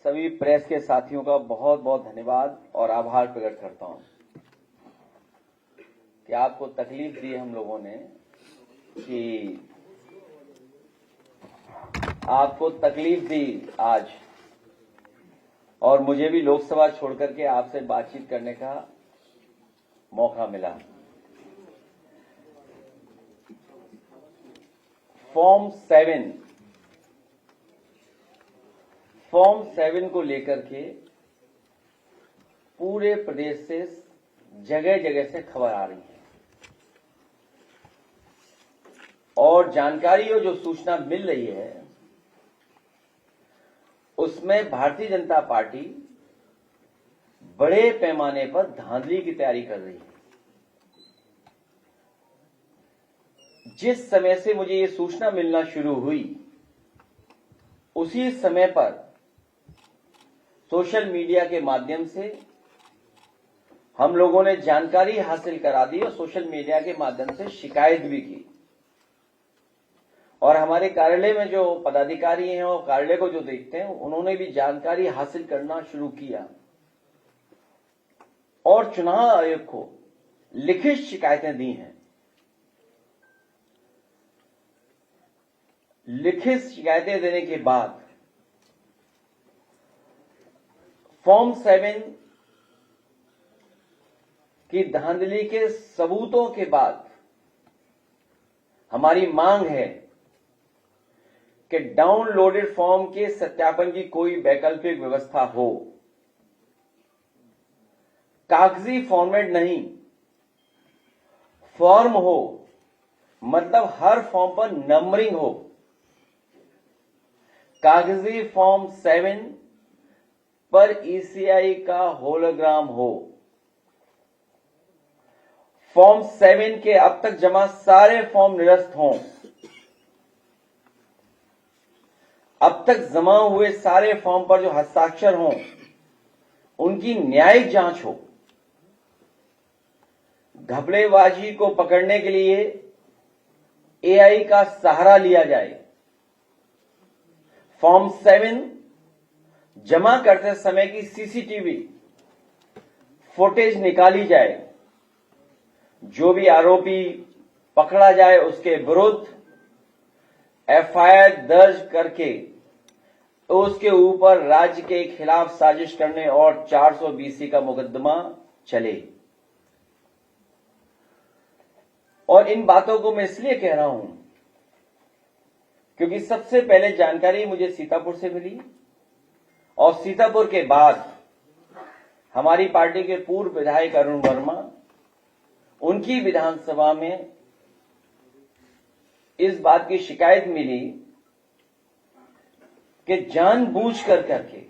सभी प्रेस के साथियों का बहुत बहुत धन्यवाद और आभार प्रकट करता हूं कि आपको तकलीफ दी हम लोगों ने, कि आपको तकलीफ दी आज, और मुझे भी लोकसभा छोड़कर के आपसे बातचीत करने का मौका मिला। फॉर्म 7 को लेकर के पूरे प्रदेश से जगह जगह से खबर आ रही है और जानकारी और जो सूचना मिल रही है उसमें भारतीय जनता पार्टी बड़े पैमाने पर धांधली की तैयारी कर रही है। जिस समय से मुझे ये सूचना मिलना शुरू हुई उसी समय पर सोशल मीडिया के माध्यम से हम लोगों ने जानकारी हासिल करा दी और सोशल मीडिया के माध्यम से शिकायत भी की, और हमारे कार्यालय में जो पदाधिकारी हैं और कार्यालय को जो देखते हैं उन्होंने भी जानकारी हासिल करना शुरू किया और चुनाव आयोग को लिखित शिकायतें दी हैं। लिखित शिकायतें देने के बाद फॉर्म 7 की धांधली के सबूतों के बाद हमारी मांग है कि डाउनलोडेड फॉर्म के सत्यापन की कोई वैकल्पिक व्यवस्था हो। कागजी फॉर्मेट नहीं, फॉर्म हो, मतलब हर फॉर्म पर नंबरिंग हो। कागजी फॉर्म 7 पर ईसीआई का होलोग्राम हो। फॉर्म 7 के अब तक जमा सारे फॉर्म निरस्त हों। अब तक जमा हुए सारे फॉर्म पर जो हस्ताक्षर हों उनकी न्यायिक जांच हो। घपलेबाजी को पकड़ने के लिए एआई का सहारा लिया जाए। फॉर्म 7 जमा करते समय की सीसीटीवी फुटेज निकाली जाए। जो भी आरोपी पकड़ा जाए उसके विरुद्ध एफआईआर दर्ज करके उसके ऊपर राज्य के खिलाफ साजिश करने और 420 का मुकदमा चले। और इन बातों को मैं इसलिए कह रहा हूं क्योंकि सबसे पहले जानकारी मुझे सीतापुर से मिली और सीतापुर के बाद हमारी पार्टी के पूर्व विधायक अरुण वर्मा, उनकी विधानसभा में इस बात की शिकायत मिली कि जानबूझ कर करके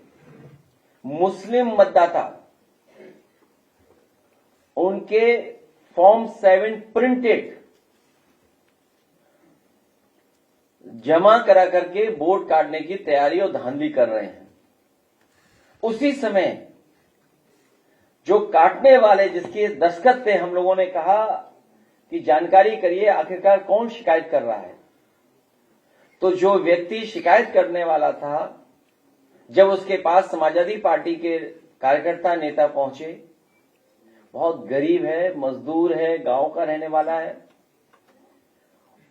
मुस्लिम मतदाता उनके फॉर्म 7 प्रिंटेड जमा करा करके वोट काटने की तैयारी और धांधली कर रहे हैं। उसी समय जो काटने वाले जिसके दस्तखत थे, हम लोगों ने कहा कि जानकारी करिए आखिरकार कौन शिकायत कर रहा है। तो जो व्यक्ति शिकायत करने वाला था, जब उसके पास समाजवादी पार्टी के कार्यकर्ता नेता पहुंचे, बहुत गरीब है, मजदूर है, गांव का रहने वाला है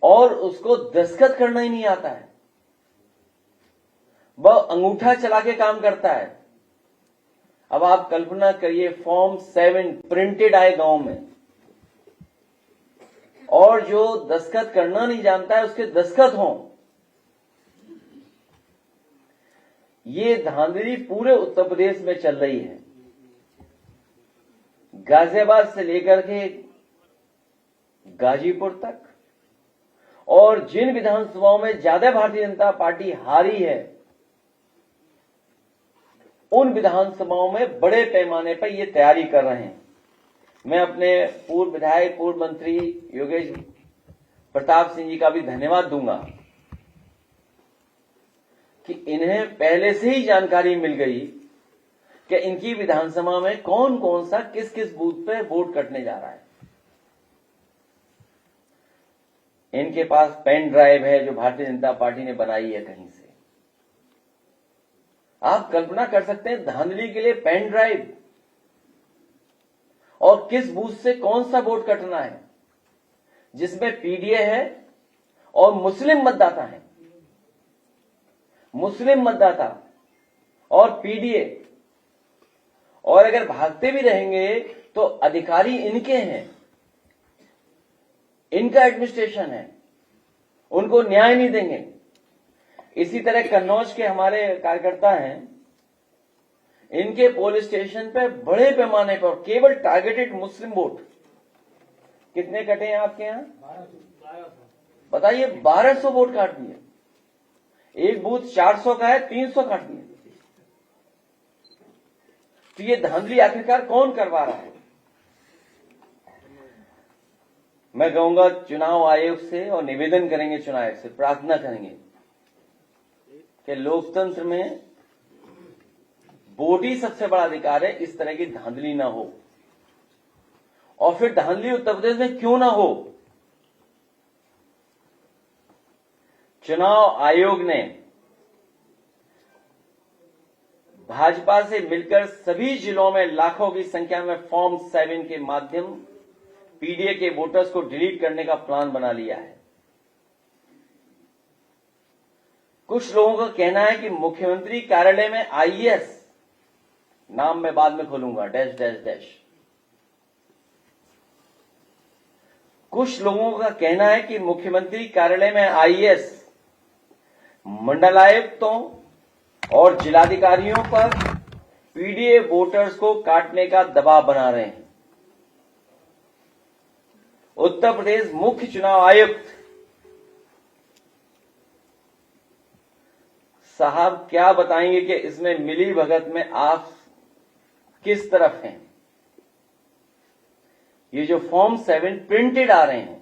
और उसको दस्तखत करना ही नहीं आता है, वह अंगूठा चला के काम करता है। अब आप कल्पना करिए, फॉर्म 7 प्रिंटेड आए गांव में और जो दस्तखत करना नहीं जानता है उसके दस्तखत हों। ये धांधली पूरे उत्तर प्रदेश में चल रही है, गाजियाबाद से लेकर के गाजीपुर तक, और जिन विधानसभाओं में ज्यादा भारतीय जनता पार्टी हारी है उन विधानसभाओं में बड़े पैमाने पर ये तैयारी कर रहे हैं। मैं अपने पूर्व विधायक, पूर्व मंत्री योगेश प्रताप सिंह जी का भी धन्यवाद दूंगा कि इन्हें पहले से ही जानकारी मिल गई कि इनकी विधानसभा में कौन कौन सा किस किस बूथ पे वोट कटने जा रहा है। इनके पास पेन ड्राइव है जो भारतीय जनता पार्टी ने बनाई है कहीं से। आप कल्पना कर सकते हैं धांधली के लिए पेन ड्राइव और किस बूथ से कौन सा वोट कटना है, जिसमें पीडीए है और मुस्लिम मतदाता है, मुस्लिम मतदाता और पीडीए, और अगर भागते भी रहेंगे तो अधिकारी इनके हैं, इनका एडमिनिस्ट्रेशन है, उनको न्याय नहीं देंगे। इसी तरह कन्नौज के हमारे कार्यकर्ता हैं, इनके पुलिस स्टेशन पे बड़े पैमाने पर केवल टारगेटेड मुस्लिम वोट कितने कटे हैं आपके यहां बताइए? 1200 वोट काट दिए। एक बूथ 400 का है, 300 काट दिए। तो ये धांधली आखिरकार कौन करवा रहा है? मैं कहूंगा चुनाव आयोग से, और निवेदन करेंगे चुनाव आयोग से, प्रार्थना करेंगे कि लोकतंत्र में वोट ही सबसे बड़ा अधिकार है, इस तरह की धांधली ना हो। और फिर धांधली उत्तर प्रदेश में क्यों ना हो? चुनाव आयोग ने भाजपा से मिलकर सभी जिलों में लाखों की संख्या में फॉर्म 7 के माध्यम पीडीए के वोटर्स को डिलीट करने का प्लान बना लिया है। कुछ लोगों का कहना है कि मुख्यमंत्री कार्यालय में आईएएस, नाम मैं बाद में खोलूंगा, डैश डैश डैश। कुछ लोगों का कहना है कि मुख्यमंत्री कार्यालय में आईएएस मंडलायुक्तों और जिलाधिकारियों पर पीडीए वोटर्स को काटने का दबाव बना रहे हैं। उत्तर प्रदेश मुख्य चुनाव आयुक्त साहब क्या बताएंगे कि इसमें मिली भगत में आप किस तरफ हैं? ये जो फॉर्म 7 प्रिंटेड आ रहे हैं,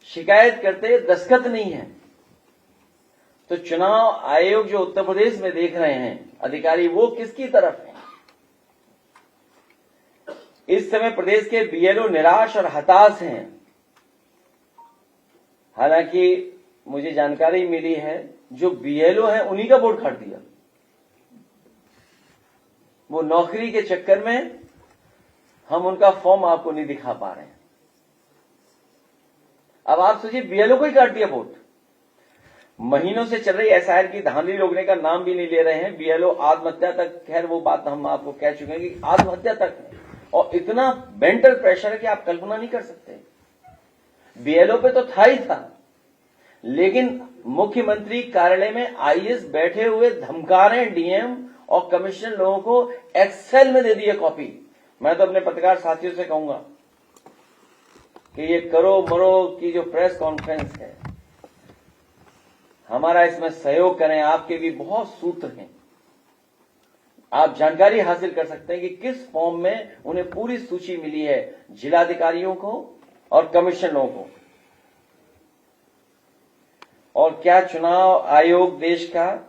शिकायत करते दस्तखत नहीं है, तो चुनाव आयोग जो उत्तर प्रदेश में देख रहे हैं अधिकारी, वो किसकी तरफ है? इस समय प्रदेश के बीएलओ निराश और हताश हैं। हालांकि मुझे जानकारी मिली है जो बीएलओ हैं उन्हीं का वोट काट दिया। वो नौकरी के चक्कर में हम उनका फॉर्म आपको नहीं दिखा पा रहे हैं। अब आप सोचिए, बीएलओ को ही काट दिया वोट। महीनों से चल रही एसआईआर की धांधली रोकने का नाम भी नहीं ले रहे हैं। बीएलओ आत्महत्या तक, खैर वो बात हम आपको कह चुके हैं कि आत्महत्या तक है, और इतना मेंटल प्रेशर है कि आप कल्पना नहीं कर सकते। बीएलओ पे तो था ही था, लेकिन मुख्यमंत्री कार्यालय में आईएएस बैठे हुए धमका रहे हैं डीएम और कमिश्नर लोगों को, एक्सेल में दे दिए कॉपी। मैं तो अपने पत्रकार साथियों से कहूंगा कि ये करो मरो की जो प्रेस कॉन्फ्रेंस है, हमारा इसमें सहयोग करें। आपके भी बहुत सूत्र हैं, आप जानकारी हासिल कर सकते हैं कि किस फॉर्म में उन्हें पूरी सूची मिली है जिलाधिकारियों को और कमिश्नरों को। और क्या चुनाव आयोग देश का,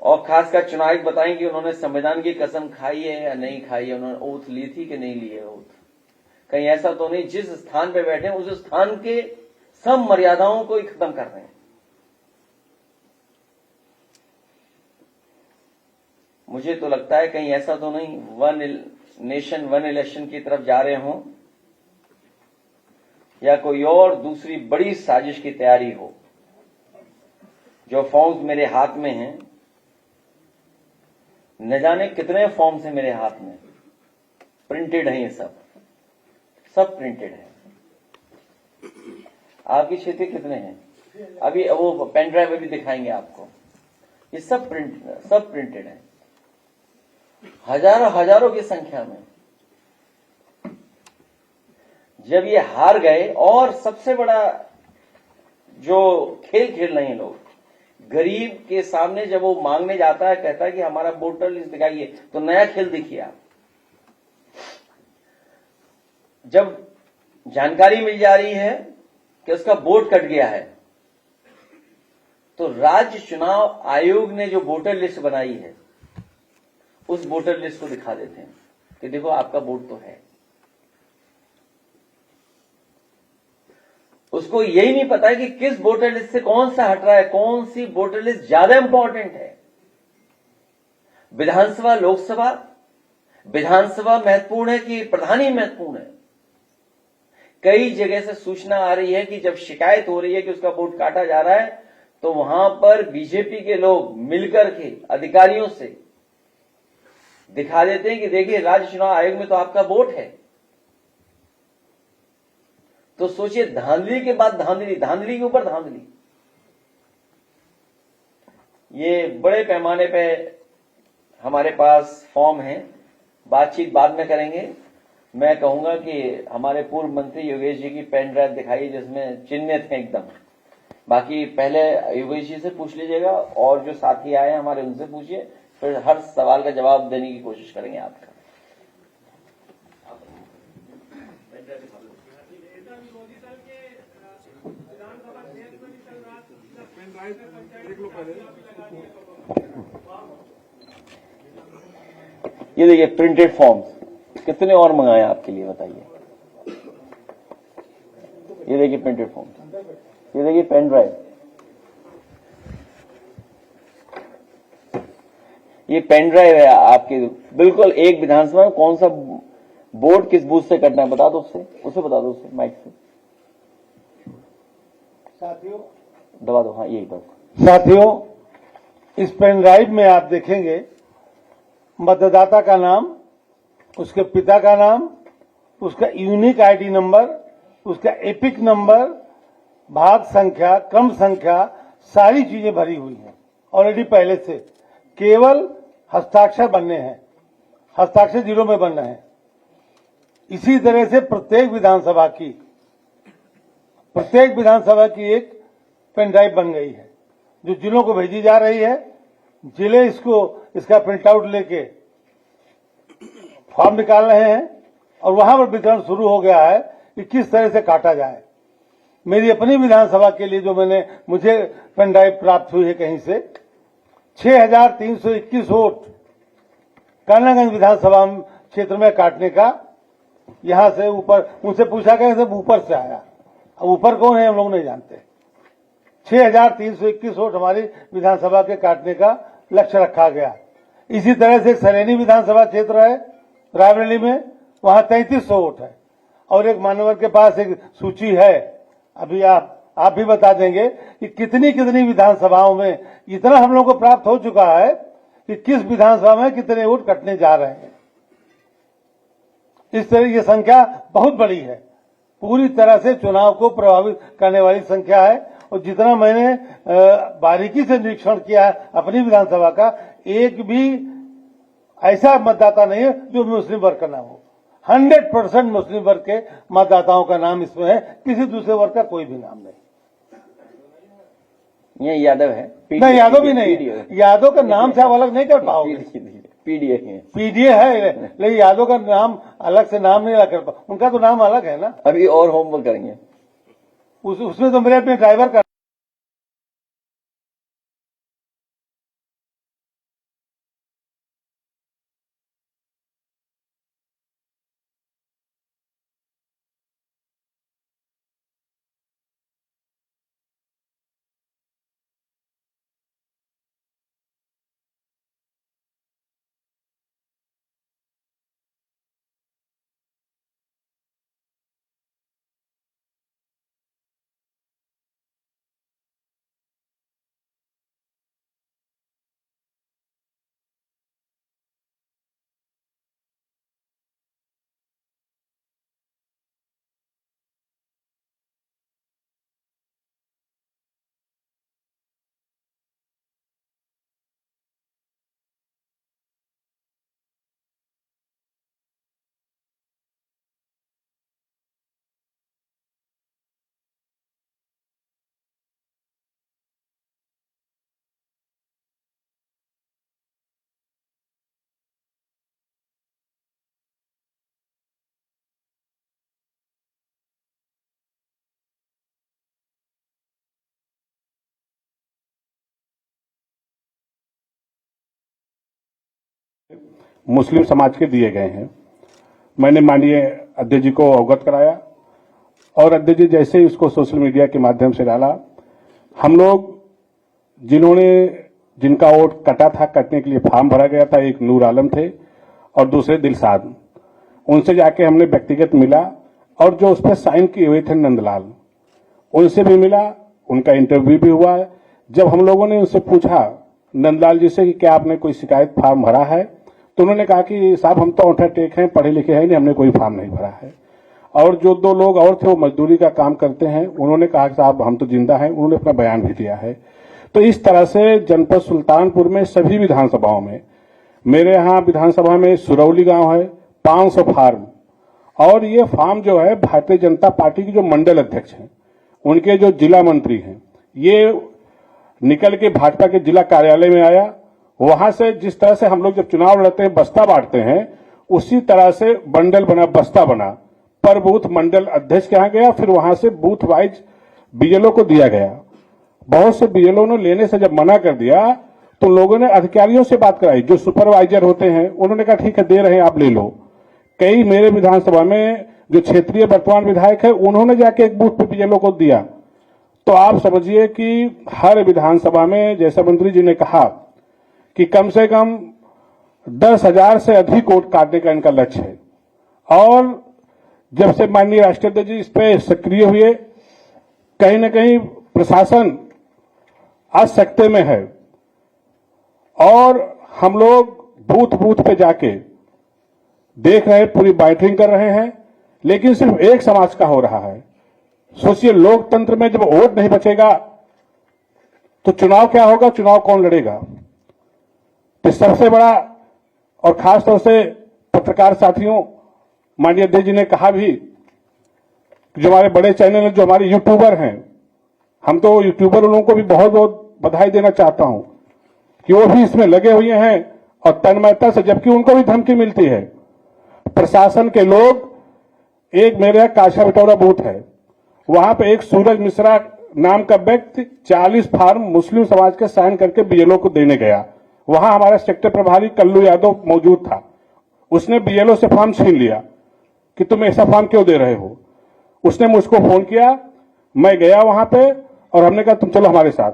और खासकर चुनाव आयोग बताएं कि उन्होंने संविधान की कसम खाई है या नहीं खाई है, उन्होंने ओथ ली थी कि नहीं ली है ओथ? कहीं ऐसा तो नहीं जिस स्थान पे बैठे उस स्थान के सब मर्यादाओं को ही खत्म कर रहे हैं। मुझे तो लगता है कहीं ऐसा तो नहीं वन नेशन वन इलेक्शन की तरफ जा रहे हों, या कोई और दूसरी बड़ी साजिश की तैयारी हो। जो फॉर्म्स मेरे हाथ में हैं, न जाने कितने फॉर्म्स हैं मेरे हाथ में, प्रिंटेड हैं, ये सब प्रिंटेड है। आपकी क्षेत्र कितने हैं? अभी वो पेन ड्राइव भी दिखाएंगे आपको। ये सब प्रिंटेड है, हजारों की संख्या में। जब ये हार गए, और सबसे बड़ा जो खेल खेल रहे हैं लोग, गरीब के सामने जब वो मांगने जाता है, कहता है कि हमारा वोटर लिस्ट दिखाइए, तो नया खेल देखिए आप। जब जानकारी मिल जा रही है कि उसका वोट कट गया है, तो राज्य चुनाव आयोग ने जो वोटर लिस्ट बनाई है, उस वोटर लिस्ट को दिखा देते हैं कि देखो आपका वोट तो है। उसको यही नहीं पता है कि किस वोटर लिस्ट से कौन सा हट रहा है, कौन सी वोटर लिस्ट ज्यादा इंपॉर्टेंट है। विधानसभा, लोकसभा, विधानसभा महत्वपूर्ण है कि प्रधान ही महत्वपूर्ण है। कई जगह से सूचना आ रही है कि जब शिकायत हो रही है कि उसका वोट काटा जा रहा है, तो वहां पर बीजेपी के लोग मिलकर के अधिकारियों से दिखा देते हैं कि देखिए राज्य चुनाव आयोग में तो आपका वोट है। तो सोचिए, धांधली के बाद धांधली, धांधली के ऊपर धांधली। ये बड़े पैमाने पे हमारे पास फॉर्म है, बातचीत बाद में करेंगे। मैं कहूंगा कि हमारे पूर्व मंत्री योगेश जी की पेन ड्राइव दिखाई जिसमें चिन्हित है एकदम। बाकी पहले योगेश जी से पूछ लीजिएगा और जो साथी आए हैं हमारे उनसे पूछिए, फिर हर सवाल का जवाब देने की कोशिश करेंगे आपका। ये देखिए प्रिंटेड फॉर्म्स, कितने और मंगाए आपके लिए बताइए। ये देखिए प्रिंटेड फॉर्म्स, ये देखिए पेन ड्राइव, ये पेन ड्राइव है आपके। बिल्कुल एक विधानसभा में कौन सा वोट किस बूथ से कटना है बता दो, उसे बता दो, उसे माइक से साथियों दबा दो। हाँ यही बस। साथियों, इस पेन ड्राइव में आप देखेंगे मतदाता का नाम, उसके पिता का नाम, उसका यूनिक आईडी नंबर, उसका एपिक नंबर, भाग संख्या, क्रम संख्या, सारी चीजें भरी हुई हैं ऑलरेडी पहले से। केवल हस्ताक्षर बनने हैं, हस्ताक्षर जीरो में बनना है। इसी तरह से प्रत्येक विधानसभा की एक पेन ड्राइव बन गई है जो जिलों को भेजी जा रही है। जिले इसका प्रिंट आउट लेके फॉर्म निकाल रहे हैं और वहां पर वितरण शुरू हो गया है कि किस तरह से काटा जाए। मेरी अपनी विधानसभा के लिए जो मुझे पेन ड्राइव प्राप्त हुई है कहीं से, 6,321 वोट कानागंज विधानसभा क्षेत्र में काटने का। यहां से ऊपर उनसे पूछा गया, सब ऊपर से आया। अब ऊपर कौन है हम लोग नहीं जानते। 6,321 वोट हमारी विधानसभा के काटने का लक्ष्य रखा गया। इसी तरह से सरेनी विधानसभा क्षेत्र है रायबरेली में, वहां 3300 वोट है। और एक मान्यवर के पास एक सूची है, अभी आप भी बता देंगे कि कितनी कितनी विधानसभाओं में इतना हम लोग को प्राप्त हो चुका है कि किस विधानसभा में कितने वोट कटने जा रहे हैं। इस तरह की संख्या बहुत बड़ी है, पूरी तरह से चुनाव को प्रभावित करने वाली संख्या है। और जितना मैंने बारीकी से निरीक्षण किया है अपनी विधानसभा का, एक भी ऐसा मतदाता नहीं है जो मुस्लिम वर्ग का नाम हो। 100% मुस्लिम वर्ग के मतदाताओं का नाम इसमें है, किसी दूसरे वर्ग का कोई भी नाम नहीं। ये यादव है? नहीं, यादव भी नहीं है। यादव का नाम से आप अलग नहीं कर पाओगे। पीडीए है, लेकिन यादव का नाम अलग से नाम नहीं कर पाओ, उनका तो नाम अलग है ना। अभी और होमवर्क करेंगे उसमें तो मेरे अपने ड्राइवर का मुस्लिम समाज के दिए गए हैं। मैंने माननीय अध्यक्ष जी को अवगत कराया और अध्यक्ष जी जैसे ही उसको सोशल मीडिया के माध्यम से डाला, हम लोग जिनका वोट कटा था, कटने के लिए फॉर्म भरा गया था, एक नूर आलम थे और दूसरे दिलशाद, उनसे जाके हमने व्यक्तिगत मिला और जो उस पर साइन किए हुए थे नंदलाल, उनसे भी मिला, उनका इंटरव्यू भी हुआ। जब हम लोगों ने उनसे पूछा नंदलाल जी से कि क्या आपने कोई शिकायत फॉर्म भरा है, तो उन्होंने कहा कि साहब हम तो औंठा टेक हैं, पढ़े लिखे हैं नहीं, हमने कोई फॉर्म नहीं भरा है। और जो 2 लोग और थे वो मजदूरी का काम करते हैं, उन्होंने कहा कि साहब हम तो जिंदा हैं, उन्होंने अपना बयान भी दिया है। तो इस तरह से जनपद सुल्तानपुर में सभी विधानसभाओं में, मेरे यहाँ विधानसभा में सुरौली गांव है, 500 फार्म, और ये फार्म जो है भारतीय जनता पार्टी की जो मंडल अध्यक्ष हैं, उनके जो जिला मंत्री हैं, ये निकल के भाजपा के जिला कार्यालय में आया। वहां से जिस तरह से हम लोग जब चुनाव लड़ते हैं बस्ता बांटते हैं, उसी तरह से बंडल बना, बस्ता बना, पर बूथ मंडल अध्यक्ष के यहाँ गया, फिर वहां से बूथ वाइज बीएलओ को दिया गया। बहुत से बीएलओ ने लेने से जब मना कर दिया तो लोगों ने अधिकारियों से बात कराई, जो सुपरवाइजर होते हैं, उन्होंने कहा ठीक है दे रहे हैं आप ले लो। कई मेरे विधानसभा में जो क्षेत्रीय वर्तमान विधायक है, उन्होंने जाके एक बूथ पे बीएलओ को दिया। तो आप समझिए कि हर विधानसभा में, जैसा मंत्री जी ने कहा कि कम से कम 10,000 से अधिक वोट काटने का इनका लक्ष्य है। और जब से माननीय राष्ट्रीय अध्यक्ष जी इस पे सक्रिय हुए, कहीं न कहीं प्रशासन असक्ते में है और हम लोग बूथ बूथ पे जाके देख रहे हैं, पूरी मॉनिटरिंग कर रहे हैं, लेकिन सिर्फ एक समाज का हो रहा है। सोचिए, लोकतंत्र में जब वोट नहीं बचेगा तो चुनाव क्या होगा, चुनाव कौन लड़ेगा। तो सबसे बड़ा, और खासतौर से पत्रकार साथियों, माननीय अध्यक्ष जी ने कहा भी, जो हमारे बड़े चैनल हैं, जो हमारे यूट्यूबर हैं, हम तो यूट्यूबर लोगों को भी बहुत बहुत बधाई देना चाहता हूं कि वो भी इसमें लगे हुए हैं और तन्मयता से, जबकि उनको भी धमकी मिलती है। प्रशासन के लोग, एक मेरे यहाँ काशा बिटौरा बूथ है, वहां पे एक सूरज मिश्रा नाम का व्यक्ति 40 फार्म मुस्लिम समाज के साइन करके बीएलओ को देने गया। वहां हमारा सेक्टर प्रभारी कल्लू यादव मौजूद था। उसने बीएलओ से फॉर्म छीन लिया कि तुम ऐसा फॉर्म क्यों दे रहे हो। उसने मुझको फोन किया, मैं गया वहां पे और हमने कहा तुम चलो हमारे साथ।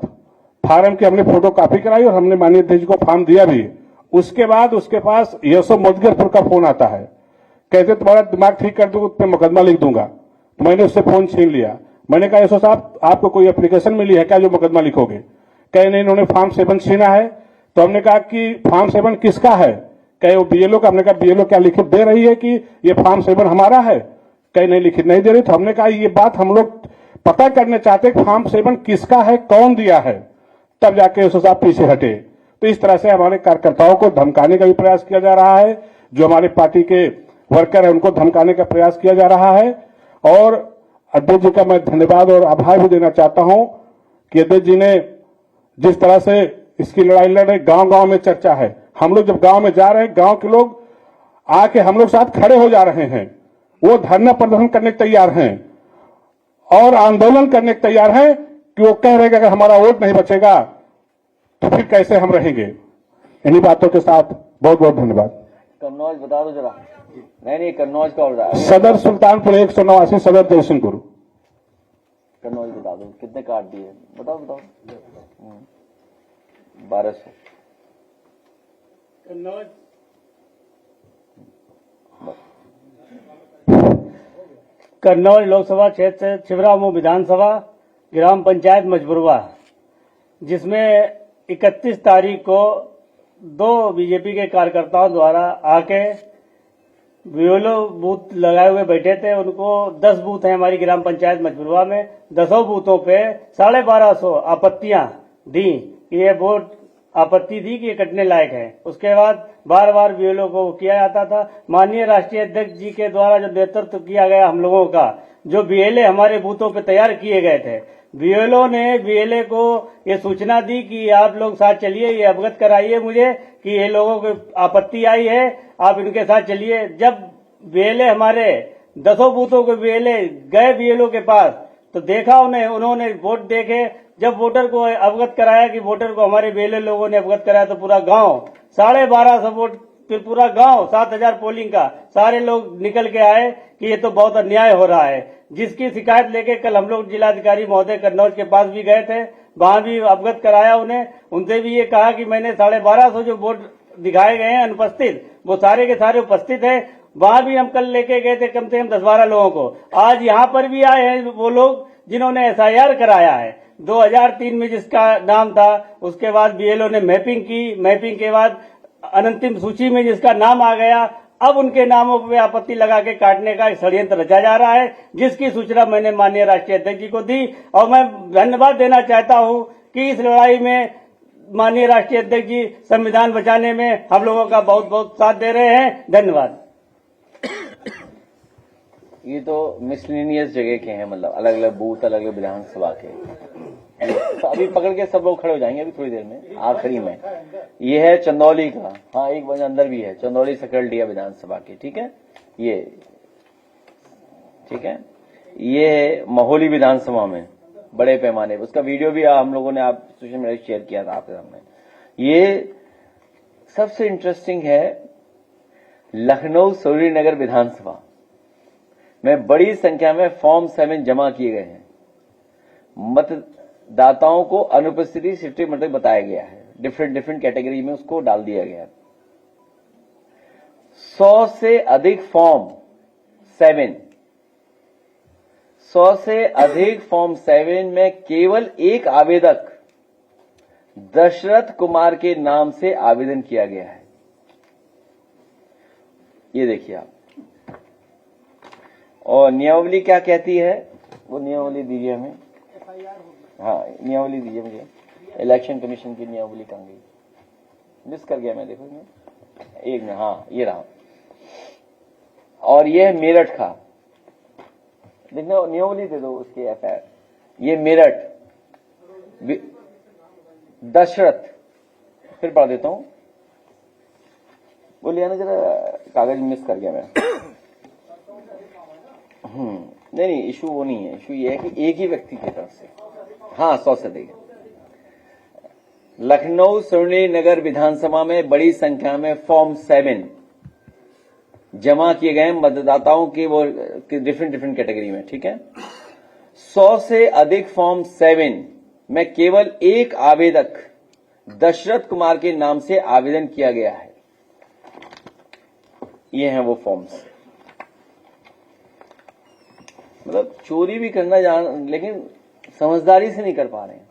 फार्म की हमने फोटो कॉपी कराई और हमने माननीय अध्यक्ष को फॉर्म दिया भी। उसके बाद उसके पास यशो मुदगरपुर का फोन आता है, कहते तुम्हारा दिमाग ठीक कर दूंगा, तुम्हें मुकदमा लिख दूंगा। मैंने उससे फोन छीन लिया। मैंने कहा यशो साहब, आपको कोई एप्लीकेशन मिली है क्या जो मुकदमा लिखोगे? कहे नहीं, इन्होंने फॉर्म 7 छीना है। तो हमने कहा कि फॉर्म 7 किसका है? कहे वो बीएलओ का। हमने कहा बीएलओ क्या लिखित दे रही है कि ये फॉर्म 7 हमारा है? कहे नहीं, लिखित नहीं दे रही। तो हमने कहा ये बात हम लोग पता करने चाहते कि फॉर्म 7 किसका है, कौन दिया है, तब जाके यशो साहब पीछे हटे। तो इस तरह से हमारे कार्यकर्ताओं को धमकाने का भी प्रयास किया जा रहा है, जो हमारे पार्टी के वर्कर है उनको धमकाने का प्रयास किया जा रहा है। और अध्यक्ष जी का मैं धन्यवाद और आभार भी देना चाहता हूं कि अध्यक्ष जी ने जिस तरह से इसकी लड़ाई लड़ रहे, गांव गांव में चर्चा है। हम लोग जब गांव में जा रहे हैं, गांव के लोग आके हम लोग साथ खड़े हो जा रहे हैं, वो धरना प्रदर्शन करने के तैयार हैं और आंदोलन करने के तैयार हैं कि वो कह रहे हैं कि अगर हमारा वोट नहीं बचेगा तो फिर कैसे हम रहेंगे। इन्हीं बातों के साथ बहुत बहुत धन्यवाद। कन्नौज बता दो जरा। नहीं, कन्नौज का और सदर सुल्तानपुर 189, सदर जयसिंहपुर। कन्नौज बता दो कितने काट दिए, बताओ 1200। कन्नौज लोकसभा क्षेत्र छिबरामऊ विधानसभा ग्राम पंचायत मजबुरवा, जिसमें 31 तारीख को 2 बीजेपी के कार्यकर्ताओं द्वारा आके बीएलओ बूथ लगाए हुए बैठे थे। उनको 10 बूथ हैं हमारी ग्राम पंचायत मजबुरवा में। 10 बूथों पे 1250 आपत्तियां दी, ये वोट आपत्ति दी कि ये कटने लायक है। उसके बाद बार बार बीएलओ को किया जाता था। माननीय राष्ट्रीय अध्यक्ष जी के द्वारा जो नेतृत्व किया गया हम लोगों का, जो बीएलए हमारे बूथों पे तैयार किए गए थे, बीएलओ ने बीएलए को ये सूचना दी कि आप लोग साथ चलिए, ये अवगत कराइए मुझे कि ये लोगों को आपत्ति आई है, आप इनके साथ चलिए। जब बीएलए हमारे 10 बूथों के बीएलए गए बीएलओ के पास तो देखा उन्होंने वोट देखे। जब वोटर को अवगत कराया कि वोटर को हमारे बीएलए लोगों ने अवगत कराया तो पूरा गांव 1250 वोट फिर पूरा गांव 7,000 पोलिंग का सारे लोग निकल के आए कि ये तो बहुत अन्याय हो रहा है, जिसकी शिकायत लेके कल हम लोग जिलाधिकारी महोदय कन्नौज के पास भी गए थे, वहां भी अवगत कराया उन्हें। उनसे भी ये कहा कि मैंने 1250 जो वोट दिखाए गए हैं अनुपस्थित, वो सारे के सारे उपस्थित है। वहां भी हम कल लेके गए थे कम से कम 10-12 लोगों को। आज यहाँ पर भी आए हैं वो लोग जिन्होंने SIR कराया है 2003 में, जिसका नाम था। उसके बाद BLO ने मैपिंग की, मैपिंग के बाद अनंतिम सूची में जिसका नाम आ गया, अब उनके नामों पर आपत्ति लगा के काटने का एक षड्यंत्र रचा जा रहा है, जिसकी सूचना मैंने माननीय राष्ट्रीय अध्यक्ष जी को दी। और मैं धन्यवाद देना चाहता हूं कि इस लड़ाई में माननीय राष्ट्रीय अध्यक्ष जी संविधान बचाने में हम लोगों का बहुत बहुत साथ दे रहे हैं। धन्यवाद। ये तो मिसलिनियस जगह के हैं, मतलब अलग अलग बूथ, अलग अलग विधानसभा के। तो अभी पकड़ के सब लोग खड़े हो जाएंगे अभी थोड़ी देर में, आखिरी में। ये है चंदौली का, हाँ एक बजे अंदर भी है, चंदौली सकलडिया विधानसभा के, ठीक है। ये ठीक है, ये है महोली विधानसभा में बड़े पैमाने पर, उसका वीडियो भी हम लोगों ने आप सोशल मीडिया शेयर किया था आपके सामने। ये सबसे इंटरेस्टिंग है, लखनऊ सूरीनगर विधानसभा में बड़ी संख्या में फॉर्म 7 जमा किए गए हैं। मतदाताओं को अनुपस्थिति शिफ्टिंग मतलब बताया गया है, डिफरेंट कैटेगरी में उसको डाल दिया गया है। 100 से अधिक फॉर्म 7, 100 से अधिक फॉर्म 7 में केवल एक आवेदक दशरथ कुमार के नाम से आवेदन किया गया है। ये देखिए आप, और नियमावली क्या कहती है, वो नियमावली दीजिए हमें। हाँ नियमावली दीजिए मुझे, इलेक्शन कमीशन की नियमावली कहाँ गई, मिस कर गया मैं, देखो एक में, हाँ ये रहा। और ये है मेरठ का, देखना नियमावली दे दो उसकी FIR। ये मेरठ दशरथ, फिर पढ़ देता हूं, बोलिए ना जरा, कागज मिस कर गया मैं। नहीं इशू वो नहीं है, इशू ये है कि एक ही व्यक्ति की तरफ से, हाँ 100 से अधिक। लखनऊ सूरीनगर विधानसभा में बड़ी संख्या में फॉर्म 7 जमा किए गए मतदाताओं की, वो डिफरेंट कैटेगरी में, ठीक है। 100 से अधिक फॉर्म 7 में केवल एक आवेदक दशरथ कुमार के नाम से आवेदन किया गया है। ये हैं वो फॉर्म्स, मतलब चोरी भी करना जान, लेकिन समझदारी से नहीं कर पा रहे हैं।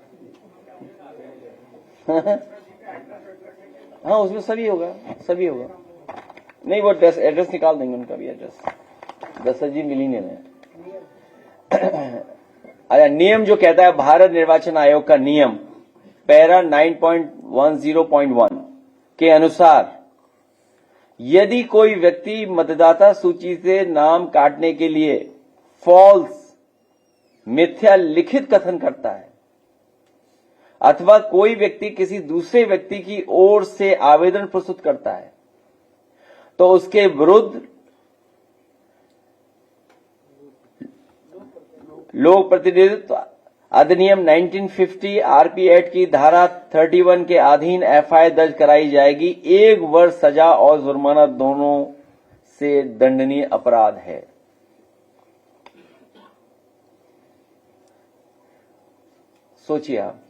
हाँ उसमें सभी होगा, सभी होगा। नहीं वो एड्रेस निकाल देंगे, उनका भी एड्रेस दशरथ जी मिली नहीं में। अच्छा, नियम जो कहता है भारत निर्वाचन आयोग का नियम पैरा 9.10.1 के अनुसार, यदि कोई व्यक्ति मतदाता सूची से नाम काटने के लिए फॉल्स मिथ्या लिखित कथन करता है, अथवा कोई व्यक्ति किसी दूसरे व्यक्ति की ओर से आवेदन प्रस्तुत करता है, तो उसके विरुद्ध लोक प्रतिनिधित्व अधिनियम 1950 RP एक्ट की धारा 31 के अधीन FIR दर्ज कराई जाएगी। 1 वर्ष सजा और जुर्माना दोनों से दंडनीय अपराध है। सोचिए आप,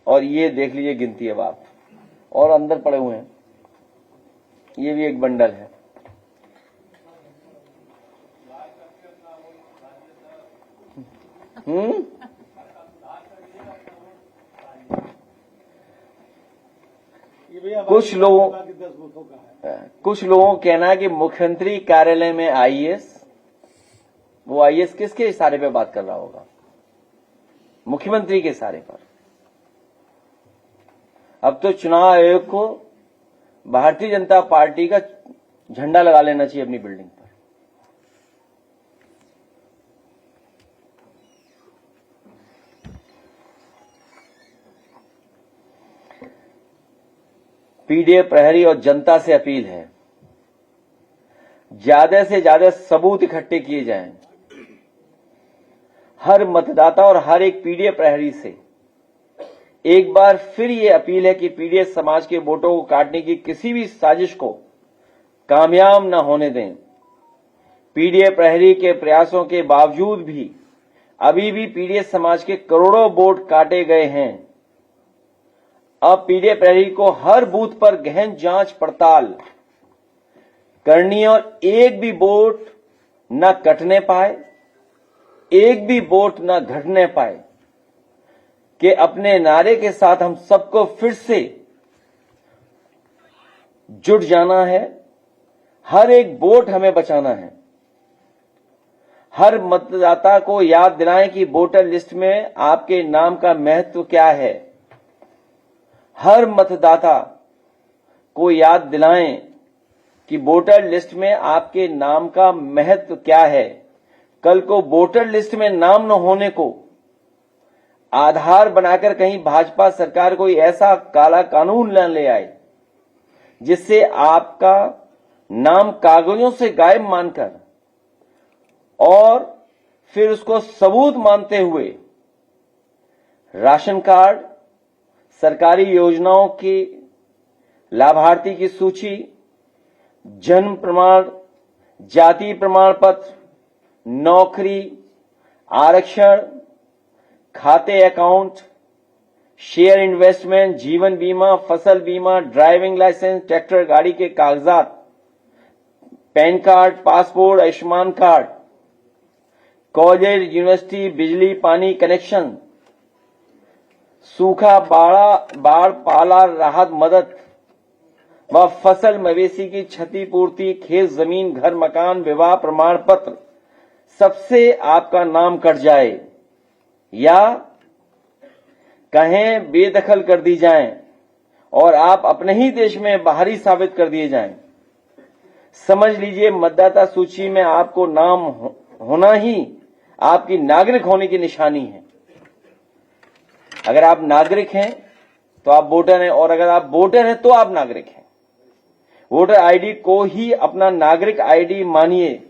और ये देख लीजिए गिनती अब आप, और अंदर पड़े हुए हैं, ये भी एक बंडल है। कुछ लोगों का कहना है कि मुख्यमंत्री कार्यालय में IAS, वो IAS किसके इशारे पे बात कर रहा होगा, मुख्यमंत्री के इशारे पर। अब तो चुनाव आयोग को भारतीय जनता पार्टी का झंडा लगा लेना चाहिए अपनी बिल्डिंग पर। पीडीए प्रहरी और जनता से अपील है, ज्यादा से ज्यादा सबूत इकट्ठे किए जाएं। हर मतदाता और हर एक पीडीए प्रहरी से एक बार फिर ये अपील है कि पीडीएस समाज के वोटों को काटने की किसी भी साजिश को कामयाब न होने दें। पीडीए प्रहरी के प्रयासों के बावजूद भी अभी भी पीडीएस समाज के करोड़ों वोट काटे गए हैं। अब पीडीए प्रहरी को हर बूथ पर गहन जांच पड़ताल करनी है और एक भी वोट न कटने पाए, एक भी वोट न घटने पाए कि अपने नारे के साथ हम सबको फिर से जुट जाना है। हर एक वोट हमें बचाना है। हर मतदाता को याद दिलाएं कि वोटर लिस्ट में आपके नाम का महत्व क्या है। हर मतदाता को याद दिलाएं कि वोटर लिस्ट में आपके नाम का महत्व क्या है। कल को वोटर लिस्ट में नाम न होने को आधार बनाकर कहीं भाजपा सरकार कोई ऐसा काला कानून न ले आए जिससे आपका नाम कागजों से गायब मानकर और फिर उसको सबूत मानते हुए राशन कार्ड, सरकारी योजनाओं की लाभार्थी की सूची, जन्म प्रमाण, जाति प्रमाण पत्र, नौकरी, आरक्षण, खाते अकाउंट, शेयर इन्वेस्टमेंट, जीवन बीमा, फसल बीमा, ड्राइविंग लाइसेंस, ट्रैक्टर गाड़ी के कागजात, pan card, passport, Ayushman card, college, university, बिजली पानी कनेक्शन, सूखा, बाढ़ पाला राहत मदद व फसल मवेशी की क्षतिपूर्ति, खेत जमीन, घर मकान, विवाह प्रमाण पत्र, सबसे आपका नाम कट जाए या कहें बेदखल कर दी जाएं और आप अपने ही देश में बाहरी साबित कर दिए जाएं। समझ लीजिए मतदाता सूची में आपको नाम होना ही आपकी नागरिक होने की निशानी है। अगर आप नागरिक हैं तो आप वोटर हैं और अगर आप वोटर हैं तो आप नागरिक हैं। वोटर आईडी को ही अपना नागरिक आईडी मानिए।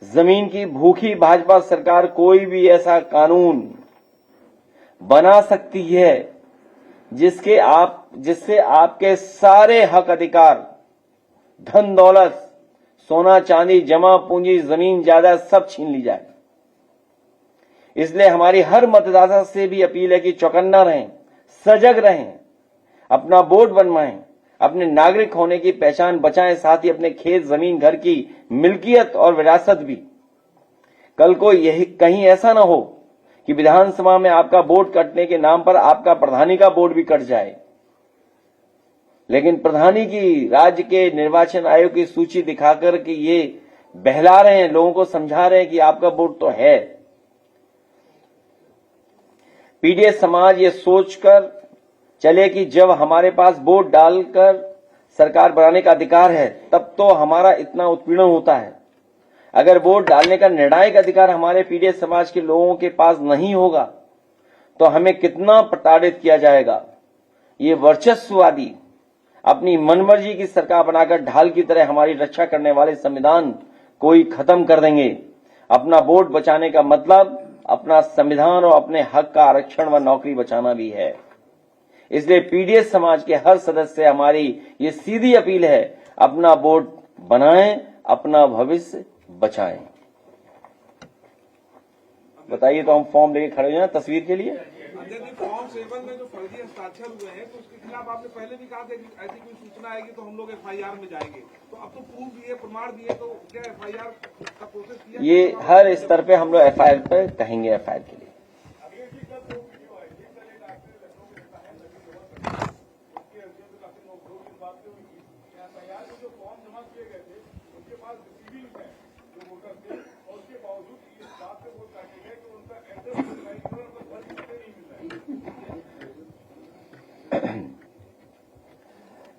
जमीन की भूखी भाजपा सरकार कोई भी ऐसा कानून बना सकती है जिससे आपके सारे हक अधिकार, धन दौलत, सोना चांदी, जमा पूंजी, जमीन जायदाद सब छीन ली जाए। इसलिए हमारी हर मतदाता से भी अपील है कि चौकन्ना रहें, सजग रहें, अपना वोट बनवाएं, अपने नागरिक होने की पहचान बचाएं, साथ ही अपने खेत, जमीन, घर की मिल्कियत और विरासत भी। कल को यही कहीं ऐसा ना हो कि विधानसभा में आपका वोट कटने के नाम पर आपका प्रधानी का वोट भी कट जाए। लेकिन प्रधानी की राज्य के निर्वाचन आयोग की सूची दिखाकर कि ये बहला रहे हैं, लोगों को समझा रहे हैं कि आपका वोट तो है। पीडीएस समाज ये सोचकर चले कि जब हमारे पास वोट डालकर सरकार बनाने का अधिकार है तब तो हमारा इतना उत्पीड़न होता है। अगर वोट डालने का निर्णायक अधिकार हमारे पीडीएस समाज के लोगों के पास नहीं होगा तो हमें कितना प्रताड़ित किया जाएगा। ये वर्चस्ववादी अपनी मनमर्जी की सरकार बनाकर ढाल की तरह हमारी रक्षा करने वाले संविधान को ही खत्म कर देंगे। अपना वोट बचाने का मतलब अपना संविधान और अपने हक का आरक्षण व नौकरी बचाना भी है। इसलिए पीडीएस समाज के हर सदस्य से हमारी ये सीधी अपील है, अपना वोट बनाएं, अपना भविष्य बचाएं। बताइए तो हम फॉर्म लेके खड़े हैं तस्वीर के लिए। फॉर्म 7 में जो फर्जी हस्ताक्षर हुए हैं तो उसके खिलाफ आपने पहले भी कहा था कि ऐसी कोई सूचना आएगी तो हम लोग एफआईआर में जाएंगे। तो अब तो प्रूफ दिए, प्रमाण दिए, तो क्या एफआईआर का प्रोसेस किया? ये हर स्तर पे हम लोग एफआईआर पे कहेंगे, एफआईआर के लिए।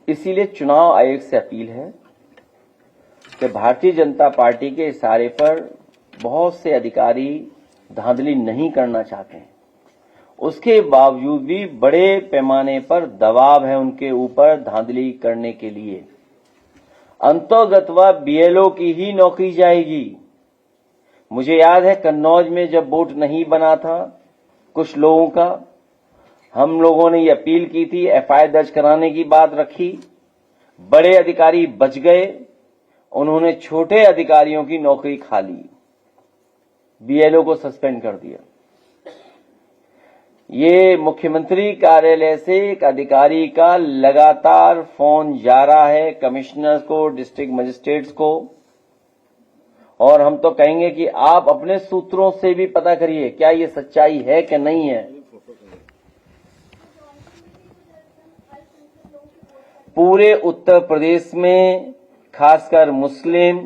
इसीलिए चुनाव आयोग से अपील है कि भारतीय जनता पार्टी के इशारे पर बहुत से अधिकारी धांधली नहीं करना चाहते हैं, उसके बावजूद भी बड़े पैमाने पर दबाव है उनके ऊपर धांधली करने के लिए। अंतोगत्वा बीएलओ की ही नौकरी जाएगी। मुझे याद है कन्नौज में जब वोट नहीं बना था कुछ लोगों का, हम लोगों ने ये अपील की थी, एफआईआर दर्ज कराने की बात रखी, बड़े अधिकारी बच गए, उन्होंने छोटे अधिकारियों की नौकरी खा ली, बीएलओ को सस्पेंड कर दिया। ये मुख्यमंत्री कार्यालय से एक अधिकारी का लगातार फोन जा रहा है कमिश्नर को, डिस्ट्रिक्ट मजिस्ट्रेट्स को, और हम तो कहेंगे कि आप अपने सूत्रों से भी पता करिए क्या ये सच्चाई है कि नहीं है। पूरे उत्तर प्रदेश में खासकर मुस्लिम,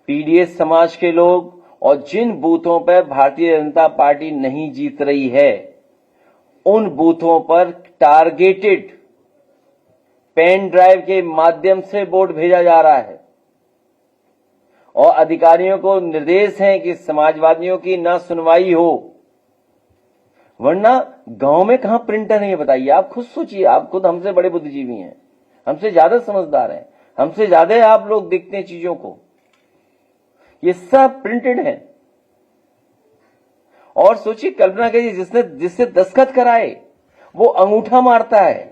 पीडीएस समाज के लोग और जिन बूथों पर भारतीय जनता पार्टी नहीं जीत रही है, उन बूथों पर टारगेटेड पेन ड्राइव के माध्यम से वोट भेजा जा रहा है और अधिकारियों को निर्देश है कि समाजवादियों की ना सुनवाई हो, वरना गांव में कहां प्रिंटर है ये बताइए। आप खुद सोचिए, आप खुद हमसे बड़े बुद्धिजीवी हैं, हमसे ज्यादा समझदार हैं, हमसे ज्यादा आप लोग देखते हैं चीजों को। ये सब प्रिंटेड है। और सोचिए, कल्पना कीजिए जिससे दस्तखत कराए वो अंगूठा मारता है।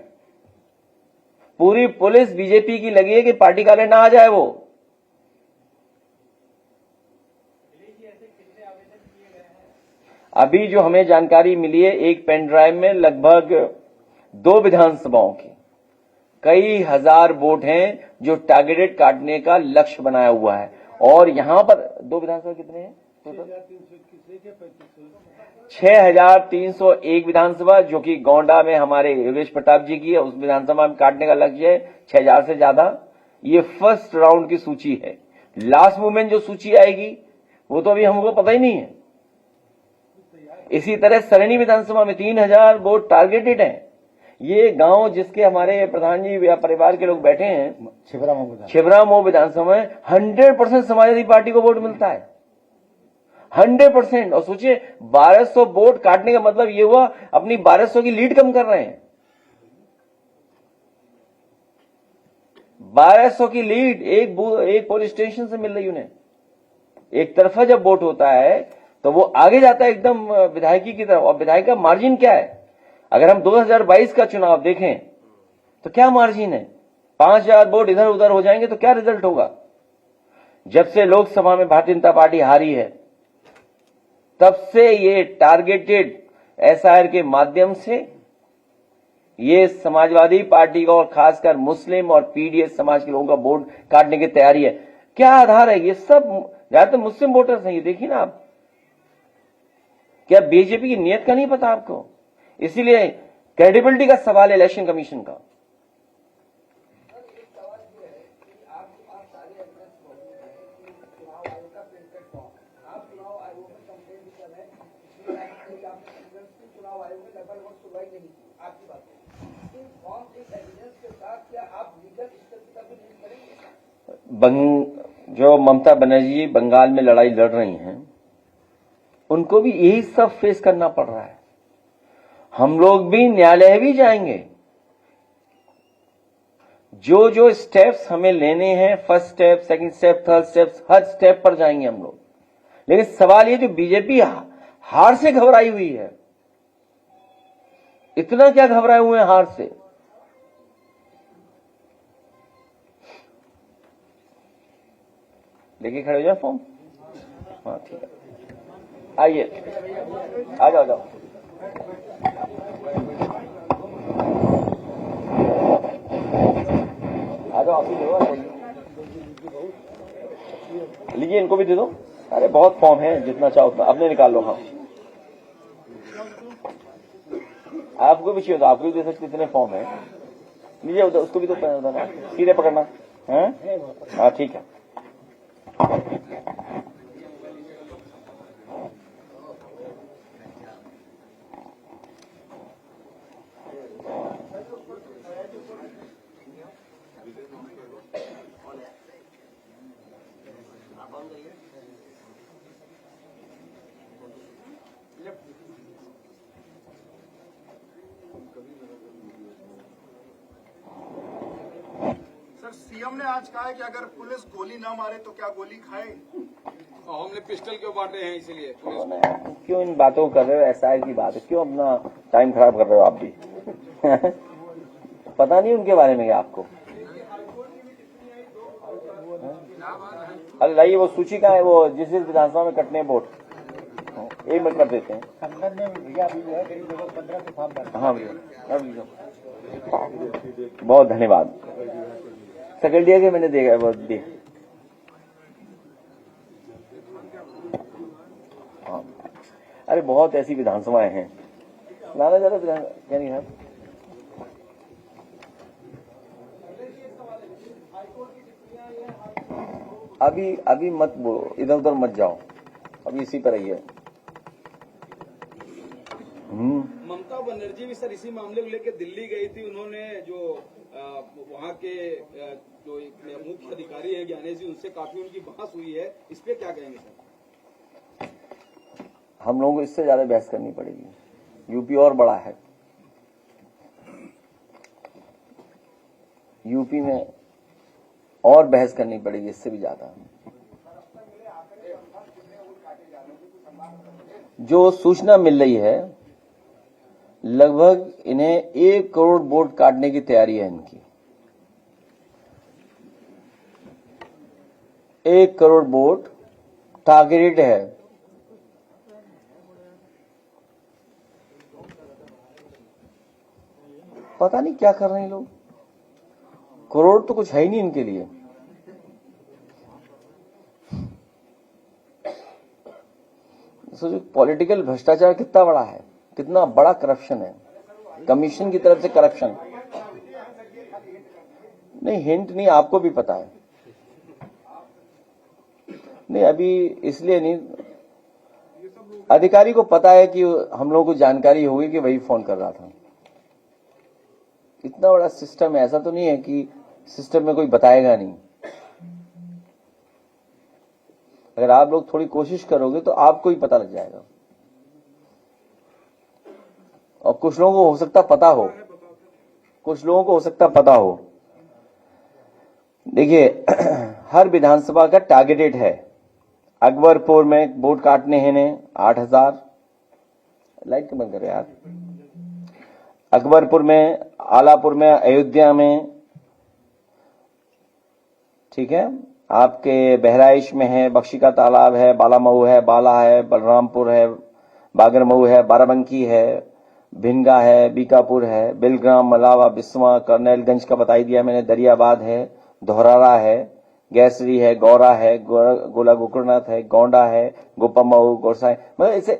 पूरी पुलिस बीजेपी की लगी है कि पार्टी कार्यालय ना आ जाए वो। अभी जो हमें जानकारी मिली है, एक पेन ड्राइव में लगभग 2 विधानसभाओं की कई हजार वोट हैं जो टारगेटेड काटने का लक्ष्य बनाया हुआ है। और यहां पर 2 विधानसभा कितने हैं टोटल? 6301 विधानसभा, जो कि गोंडा में हमारे योगेश प्रताप जी की है, उस विधानसभा में काटने का लक्ष्य है 6000 से ज्यादा। ये फर्स्ट राउंड की सूची है। लास्ट मूवमेंट जो सूची आएगी वो तो अभी हमको पता ही नहीं है। इसी तरह सरणी विधानसभा में 3000 वोट टारगेटेड हैं। ये गांव जिसके हमारे प्रधान जी या परिवार के लोग बैठे हैं, छिबरामऊ विधानसभा में 100% समाजवादी पार्टी को वोट मिलता है, 100%। और सोचिए 1200 वोट काटने का मतलब ये हुआ अपनी 1200 की लीड कम कर रहे हैं। 1200 की लीड एक पुलिस स्टेशन से मिल रही उन्हें। एक तरफा जब वोट होता है तो वो आगे जाता है एकदम विधायकी की तरफ। और विधायक का मार्जिन क्या है? अगर हम 2022 का चुनाव देखें तो क्या मार्जिन है? 5000 वोट इधर उधर हो जाएंगे तो क्या रिजल्ट होगा? जब से लोकसभा में भारतीय जनता पार्टी हारी है, तब से ये टारगेटेड एसआईआर के माध्यम से ये समाजवादी पार्टी का और खासकर मुस्लिम और पीडीएस समाज के लोगों का वोट काटने की तैयारी है। क्या आधार है? ये सब ज्यादातर मुस्लिम वोटर्स हैं। ये देखिए ना आप, क्या बीजेपी की नीयत का नहीं पता आपको? इसीलिए क्रेडिबिलिटी का सवाल है इलेक्शन कमीशन का। जो ममता बनर्जी बंगाल में लड़ाई लड़ रही हैं, उनको भी यही सब फेस करना पड़ रहा है। हम लोग भी न्यायालय भी जाएंगे। जो जो स्टेप्स हमें लेने हैं, first step, second step, third step, हर स्टेप पर जाएंगे हम लोग। लेकिन सवाल ये, जो बीजेपी हार से घबराई हुई है, इतना क्या घबराए हुए हैं हार से? लेके खड़े हो जाए फॉर्म। हाँ ठीक है, आइए, आ जाओ, जाओ। आ जाओ, आप ही दो, लीजिए, इनको भी दे दो। अरे बहुत फॉर्म है, जितना चाहो उतना अपने निकाल लो। हाँ, आपको भी चाहिए तो आपको भी दे सकते, इतने फॉर्म है। लीजिए, उधर उसको भी तो सीधे पकड़ना है। हाँ ठीक है। सर, सीएम ने आज कहा है कि अगर पुलिस गोली ना मारे तो क्या गोली खाए? हमने पिस्टल क्यों बांटे हैं इसलिए पुलिस को? क्यों इन बातों को कर रहे हो? एसआईआर की बात है, क्यों अपना टाइम खराब कर रहे हो आप भी? पता नहीं उनके बारे में क्या आपको? अरे लाइए वो सूची का है, वो जिस विधानसभा में कटने हैं वोट, एक मिनट कर देते हैं। संसद में भैया अभी जो है करीब 15 से फॉर्म भरना। हाँ भैया, बहुत धन्यवाद। सेकेंड ईयर के मैंने देखा बहुत दी। हाँ, अरे बहुत ऐसी विधानसभाएं हैं। लाना जरा क्या नहीं है। अभी मत बोलो, इधर उधर मत जाओ, अभी इसी पर ही है। ममता बनर्जी भी सर इसी मामले को लेकर दिल्ली गई थी। उन्होंने जो वहाँ के जो एक मुख्य अधिकारी है ज्ञानेश जी, उनसे काफी उनकी बहस हुई है। इस पे क्या कहेंगे सर? हम लोगों को इससे ज्यादा बहस करनी पड़ेगी। यूपी और बड़ा है, यूपी में और बहस करनी पड़ेगी इससे भी ज्यादा। जो सूचना मिल रही है, लगभग इन्हें 1 करोड़ वोट काटने की तैयारी है इनकी। 1 करोड़ वोट टारगेटेड है। पता नहीं क्या कर रहे हैं लोग। करोड़ तो कुछ है ही नहीं इनके लिए। सोचो पॉलिटिकल भ्रष्टाचार कितना बड़ा है, कितना बड़ा करप्शन है, कमीशन की तरफ से करप्शन। नहीं हिंट नहीं, आपको भी पता है। नहीं अभी इसलिए नहीं, अधिकारी को पता है कि हम लोगों को जानकारी होगी कि वही फोन कर रहा था। इतना बड़ा सिस्टम है, ऐसा तो नहीं है कि सिस्टम में कोई बताएगा नहीं। अगर आप लोग थोड़ी कोशिश करोगे तो आपको ही पता लग जाएगा। और कुछ लोगों को हो सकता पता हो, कुछ लोगों को हो सकता पता हो। देखिए हर विधानसभा का टारगेटेड है। अकबरपुर में वोट काटने हैं ने 8000। लाइट बंद करो यार। अकबरपुर में, आलापुर में, अयोध्या में, ठीक है, आपके बहराइच में है, बख्शी का तालाब है, बालामऊ है, बाला है, बलरामपुर है, बागरमऊ है, बाराबंकी है, भिनगा है, बीकापुर है, बिलग्राम, मलावा, बिस्वा, कर्नैलगंज का बता दिया मैंने, दरियाबाद है, धौरारा है, गैसरी है, गौरा है, गोला गोकुलनाथ है, गोंडा है, गोपामऊ, गोरसाई। मतलब इसे,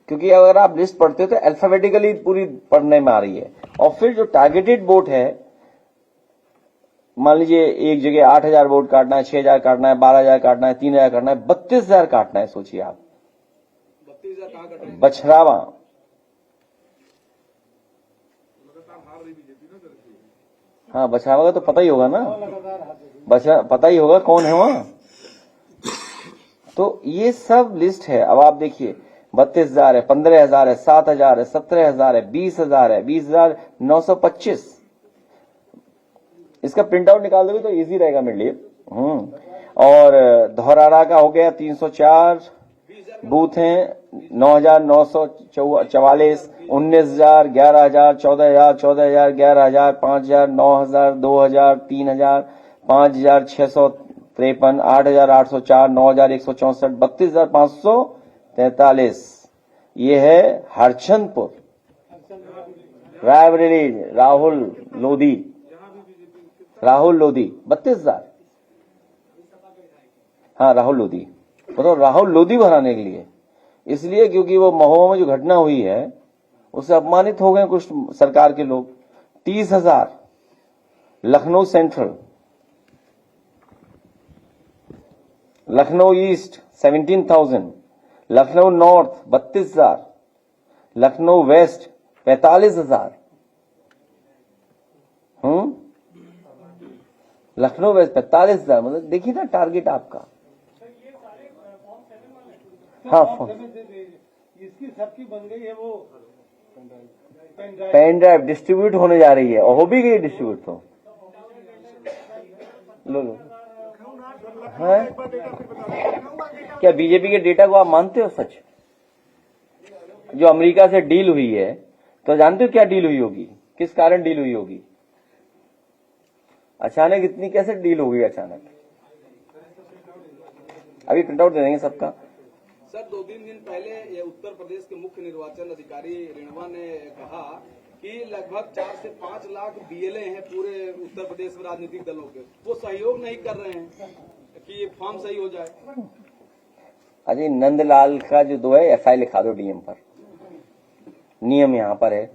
क्योंकि अगर आप लिस्ट पढ़ते हो तो अल्फाबेटिकली पूरी पढ़ने में आ रही है। और फिर जो टारगेटेड वोट है, मान लीजिए एक जगह 8000 वोट काटना है, 6000 काटना है, 12000 काटना है, 3000 काटना है, 32000 काटना है। सोचिए आप, 32,000 कहाँ कट रहे हैं? बछरावा, हाँ बछरावा का तो पता ही होगा ना, पता ही होगा कौन है वहां। तो ये सब लिस्ट है। अब आप देखिए 32,000 है, 15,000 है, 7,000 है, 17,000 है, 20,000 है, 20,925। इसका प्रिंट आउट निकाल दोगे तो इजी रहेगा मेरे लिए। और धौरारा का हो गया 304 बूथ हैं, 9,944, 19,000, 11,000, 14,000, 14,000, 11,000, 5,000, 9,000, 2,000, 3,000, 5,653, 8,804, 9,164, 32,543। ये है हरचंदपुर, रायबरेली, राहुल लोधी, 32,000। हाँ राहुल लोधी, बताओ राहुल लोधी बनाने के लिए, इसलिए क्योंकि वो महुआ में जो घटना हुई है उससे अपमानित हो गए कुछ सरकार के लोग। 30,000 Lucknow central, Lucknow east 17,000, Lucknow north 32,000, Lucknow west 45,000। Lucknow west 45,000। मतलब देखिए ना टारगेट आपका। हाँ इसकी सबकी बन गई है वो पेन ड्राइव डिस्ट्रीब्यूट होने जा रही है, और हो भी गई डिस्ट्रीब्यूट। तो लो है? क्या बीजेपी के डेटा को आप मानते हो सच? जो अमेरिका से डील हुई है, तो जानते हो क्या डील हुई होगी, किस कारण डील हुई होगी? अचानक इतनी कैसे डील हो गई अचानक? अभी प्रिंट आउट दे देंगे सबका। सर 2-3 दिन पहले ये उत्तर प्रदेश के मुख्य निर्वाचन अधिकारी रेणवा ने कहा कि लगभग 4 से 5 लाख बीएलए हैं पूरे उत्तर प्रदेश में राजनीतिक दलों के, वो सहयोग नहीं कर रहे हैं कि ये फॉर्म सही हो जाए। अजय नंदलाल का जो 2 है एफआई लिखा दो डीएम पर। नियम यहां पर है,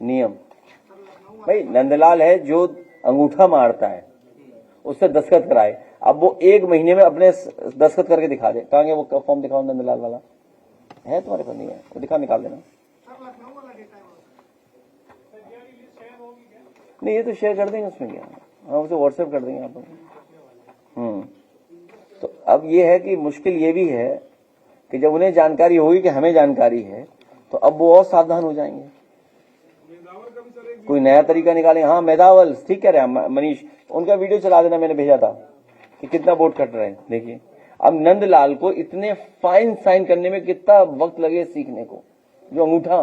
नियम भाई नंदलाल है जो अंगूठा मारता है, उससे दस्तखत कराए। अब वो 1 महीने में अपने दस्तखत करके दिखा दे। कहांगे वो फॉर्म दिखाओ, नंदलाल वाला है तुम्हारे पास? नहीं है तो दिखा, निकाल देना। नहीं ये तो शेयर कर देंगे, उसमें क्या, हाँ उसे व्हाट्सएप कर देंगे आप। तो अब ये है कि मुश्किल ये भी है कि जब उन्हें जानकारी होगी कि हमें जानकारी है, तो अब वो और सावधान हो जाएंगे, कोई नया तरीका निकालेंगे। हाँ मेधावल ठीक कह रहे हैं मनीष, उनका वीडियो चला देना, मैंने भेजा था कि कितना वोट कट रहे हैं। देखिए अब नंदलाल को इतने फाइन साइन करने में कितना वक्त लगे सीखने को, जो अंगूठा,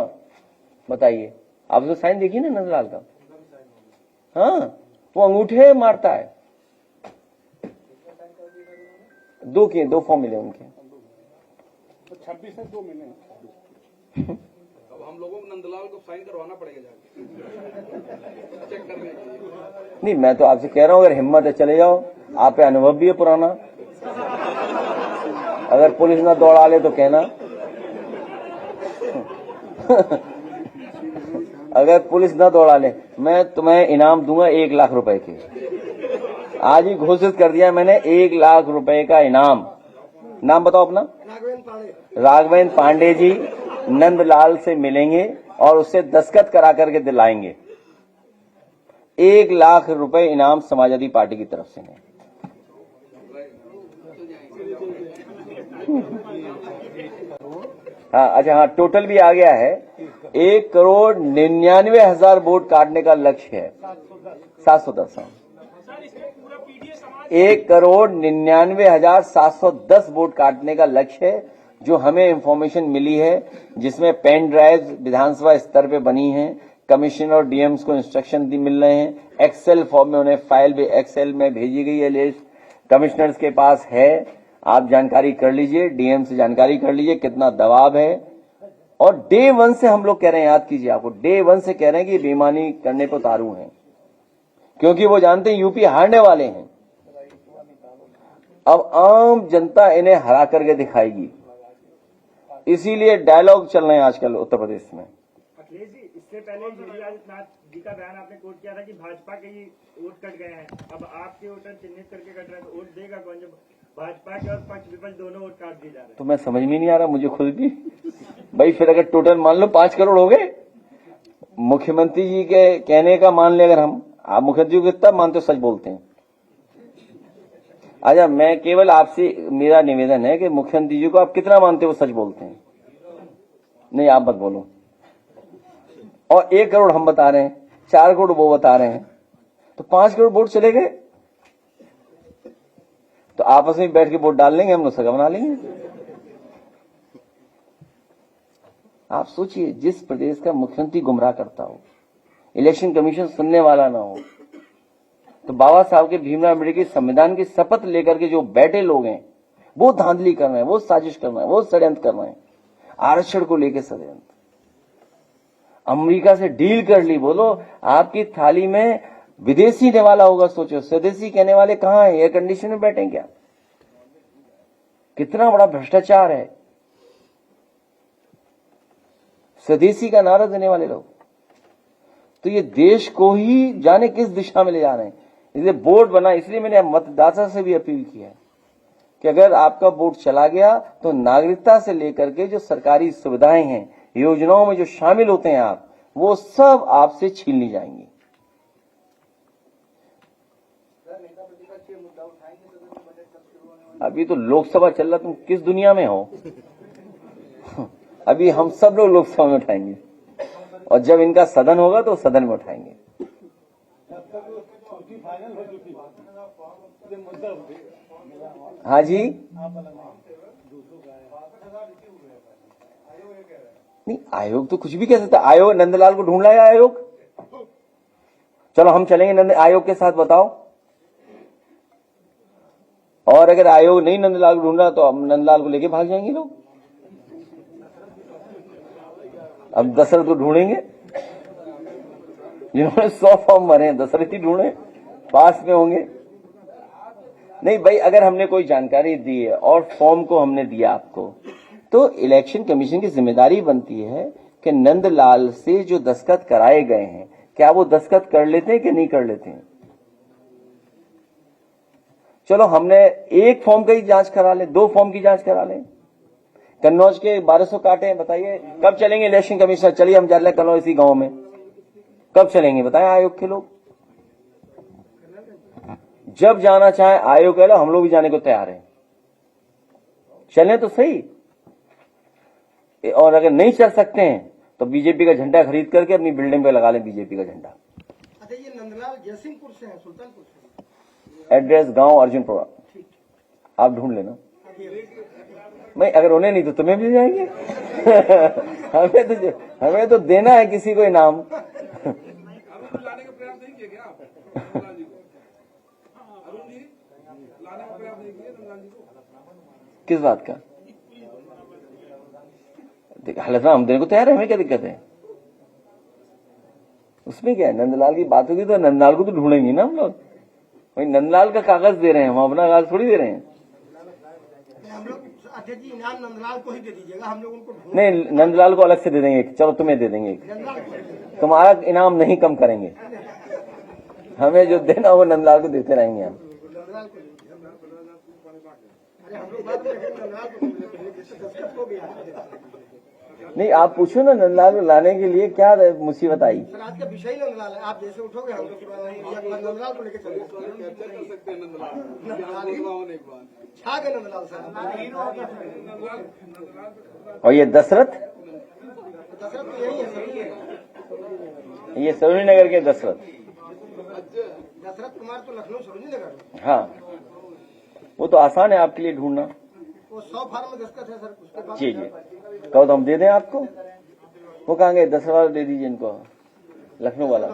बताइए आप उसका साइन देखिए ना नंदलाल का। हाँ वो अंगूठे मारता है। 2 फॉर्म मिले उनके, तो 26 से 2 मिले। अब हम लोगों को नंदलाल को साइन करवाना पड़ेगा जाके चेक करने के लिए। नहीं मैं तो आपसे कह रहा हूं अगर हिम्मत है चले जाओ, आप पे अनुभव भी है पुराना। अगर पुलिस ना दौड़ा ले तो कहना अगर पुलिस ना दौड़ा ले, मैं तुम्हें इनाम दूंगा 1 लाख रुपए के। आज ही घोषित कर दिया मैंने 1 लाख रुपए का इनाम। नाम बताओ अपना? राघवेंद्र पांडे जी नंदलाल से मिलेंगे और उससे दस्तखत करा करके दिलाएंगे। 1 लाख रुपए इनाम समाजवादी पार्टी की तरफ से नहीं। हाँ अच्छा, हाँ टोटल भी आ गया है। 1,99,000 वोट काटने का लक्ष्य है। 710 1,99,710 वोट काटने का लक्ष्य है, जो हमें इंफॉर्मेशन मिली है, जिसमें पेन ड्राइव विधानसभा स्तर पे बनी है। कमिश्नर और डीएम्स को इंस्ट्रक्शन मिल रहे हैं। एक्सेल फॉर्म में उन्हें फाइल भी एक्सेल में भेजी गई है, लिस्ट कमिश्नर्स के पास है। आप जानकारी कर लीजिए, डीएम से जानकारी कर लीजिए कितना दबाव है। और डे 1 से हम लोग कह रहे हैं, याद कीजिए, आपको डे 1 से कह रहे हैं कि बेईमानी करने को उतारू हैं, क्योंकि वो जानते हैं यूपी हारने वाले हैं। अब आम जनता इन्हें हरा करके दिखाएगी, इसीलिए डायलॉग चल रहे हैं आजकल उत्तर प्रदेश में। अखिलेश जी, इससे पहले योगी आदित्यनाथ जी का बयान आपने कोट किया था कि भाजपा के ही वोट कट गए हैं, अब आपके वोटर चिन्हित करके कट रहे हैं, तो वोट देगा कौन जब भाजपा के और पक्ष विपक्ष दोनों वोट काट दिए जा रहे हैं? तो मैं समझ में नहीं आ रहा मुझे खुद भी भाई। फिर अगर टोटल मान लो 5 करोड़ हो गए, मुख्यमंत्री जी के कहने का मान ले, अगर हम, आप मुख्यमंत्री को कितना मानते हो, सच बोलते हैं। अच्छा मैं केवल आपसे मेरा निवेदन है कि मुख्यमंत्री जी को आप कितना मानते हो सच बोलते हैं? नहीं आप मत बोलो। और 1 करोड़ हम बता रहे हैं, 4 करोड़ वो बता रहे हैं, तो 5 करोड़ वोट चले गए। तो आपस में बैठ के वोट डाल लेंगे, हम लोग सगा बना लेंगे। आप सोचिए, जिस प्रदेश का मुख्यमंत्री गुमराह करता हो, इलेक्शन कमीशन सुनने वाला ना हो, तो बाबा साहब के भीमराव अम्बेडकर के संविधान की शपथ लेकर के जो बैठे लोग हैं, वो धांधली कर रहे हैं, वो साजिश कर रहे हैं, वो षड्यंत्र कर रहे हैं। आरक्षण को लेकर षड्यंत्र, अमेरिका से डील कर ली। बोलो आपकी थाली में विदेशी निवाला होगा, सोचो। स्वदेशी कहने वाले कहां है? एयर कंडीशन में बैठे क्या? कितना बड़ा भ्रष्टाचार है। स्वदेशी का नारा देने वाले लोग, तो ये देश को ही जाने किस दिशा में ले जा रहे हैं। इसलिए बोर्ड बना, इसलिए मैंने मतदाता से भी अपील किया है कि अगर आपका वोट चला गया तो नागरिकता से लेकर के जो सरकारी सुविधाएं हैं, योजनाओं में जो शामिल होते हैं आप, वो सब आपसे छीन ली जाएंगी। अभी तो लोकसभा चल रहा, तुम किस दुनिया में हो? अभी हम सब लोग लोकसभा में उठाएंगे, और जब इनका सदन होगा तो सदन में उठाएंगे। हाँ जी, नहीं आयोग तो कुछ भी कह सकता। आयोग नंदलाल को ढूंढ लाया आयोग। चलो हम चलेंगे आयोग के साथ, बताओ। और अगर आयोग नहीं नंदलाल को ढूंढ रहा तो हम नंदलाल को लेके भाग जाएंगे लोग। अब दशरथ को ढूंढेंगे, जिन्होंने 100 फॉर्म भरे हैं दशरथ ही ढूंढे, पास में होंगे। नहीं भाई, अगर हमने कोई जानकारी दी है और फॉर्म को हमने दिया आपको, तो इलेक्शन कमीशन की जिम्मेदारी बनती है कि नंदलाल से जो दस्तखत कराए गए हैं, क्या वो दस्तखत कर लेते हैं कि नहीं कर लेते हैं। चलो हमने एक फॉर्म की जांच करा ले, 2 फॉर्म की जांच करा लें। कन्नौज के 1200 काटे हैं, बताइए कब चलेंगे इलेक्शन कमिश्नर? चलिए हम जा रहे हैं कन्नौज इसी गांव में, कब चलेंगे बताएं आयोग के लोग। जब जाना चाहे आयोग कह लो, हम लोग भी जाने को तैयार हैं, चलें तो सही। और अगर नहीं चल सकते हैं तो बीजेपी का झंडा खरीद करके अपनी बिल्डिंग पे लगा लें बीजेपी का झंडा। अच्छा, ये नंदलाल जयसिंहपुर से है, सुल्तानपुर से। एड्रेस गांव अर्जुनपुरा, आप ढूंढ लेना। नहीं अगर उन्हें नहीं तो तुम्हें भी जाएंगे। हमें तो देना है किसी को इनाम। अरुण लाने का प्रयास नहीं किया क्या आप नंदलाल जी को? अरुण जी लाने का प्रयास नहीं किया नंदलाल जी को? किस बात का? हालांकि हम देने को तैयार है, हमें क्या दिक्कत है उसमें? क्या है, नंदलाल की बात होगी तो नंदलाल को तो ढूंढेंगे ना हम लोग। भाई नंदलाल का कागज दे रहे हैं, हम अपना कागज थोड़ी दे रहे हैं। हम लोग अध्यक्ष जी इनाम नंदलाल को ही दे दीजिएगा, हम लोग उनको ढूंढ नहीं, नंदलाल को अलग से दे देंगे। चलो तुम्हें दे देंगे, नंदलाल को। तुम्हारा इनाम नहीं कम करेंगे। हमें जो देना वो नंदलाल को देते रहेंगे हम। नंदलाल को अरे हम लोग बात करें नंदलाल को पहले, जैसे दस्तखत हो गया। नहीं आप पूछो ना नंदलाल को लाने के लिए क्या मुसीबत आई। सर आज का विषय नंदलाल है, आप जैसे उठोगे हम लोग नंदलाल को लेकर चले। चर्चा कर सकते हैं नंदलाल एक बार छा गए नंदलाल साहब। और ये दशरथ, दशरथ तो यही है, सही है। ये सरोजनी नगर के दशरथ। दशरथ कुमार तो लखनऊ सरोजनी नगर। हाँ, वो तो आसान है आपके लिए ढूंढना। वो 100 फार्म में दस्तखत है सर, उसके पास। जी जी, कहो तो हम दे दें आपको। वो कहाँ गए? दशरथ वाला दे दीजिए इनको, लखनऊ वाला।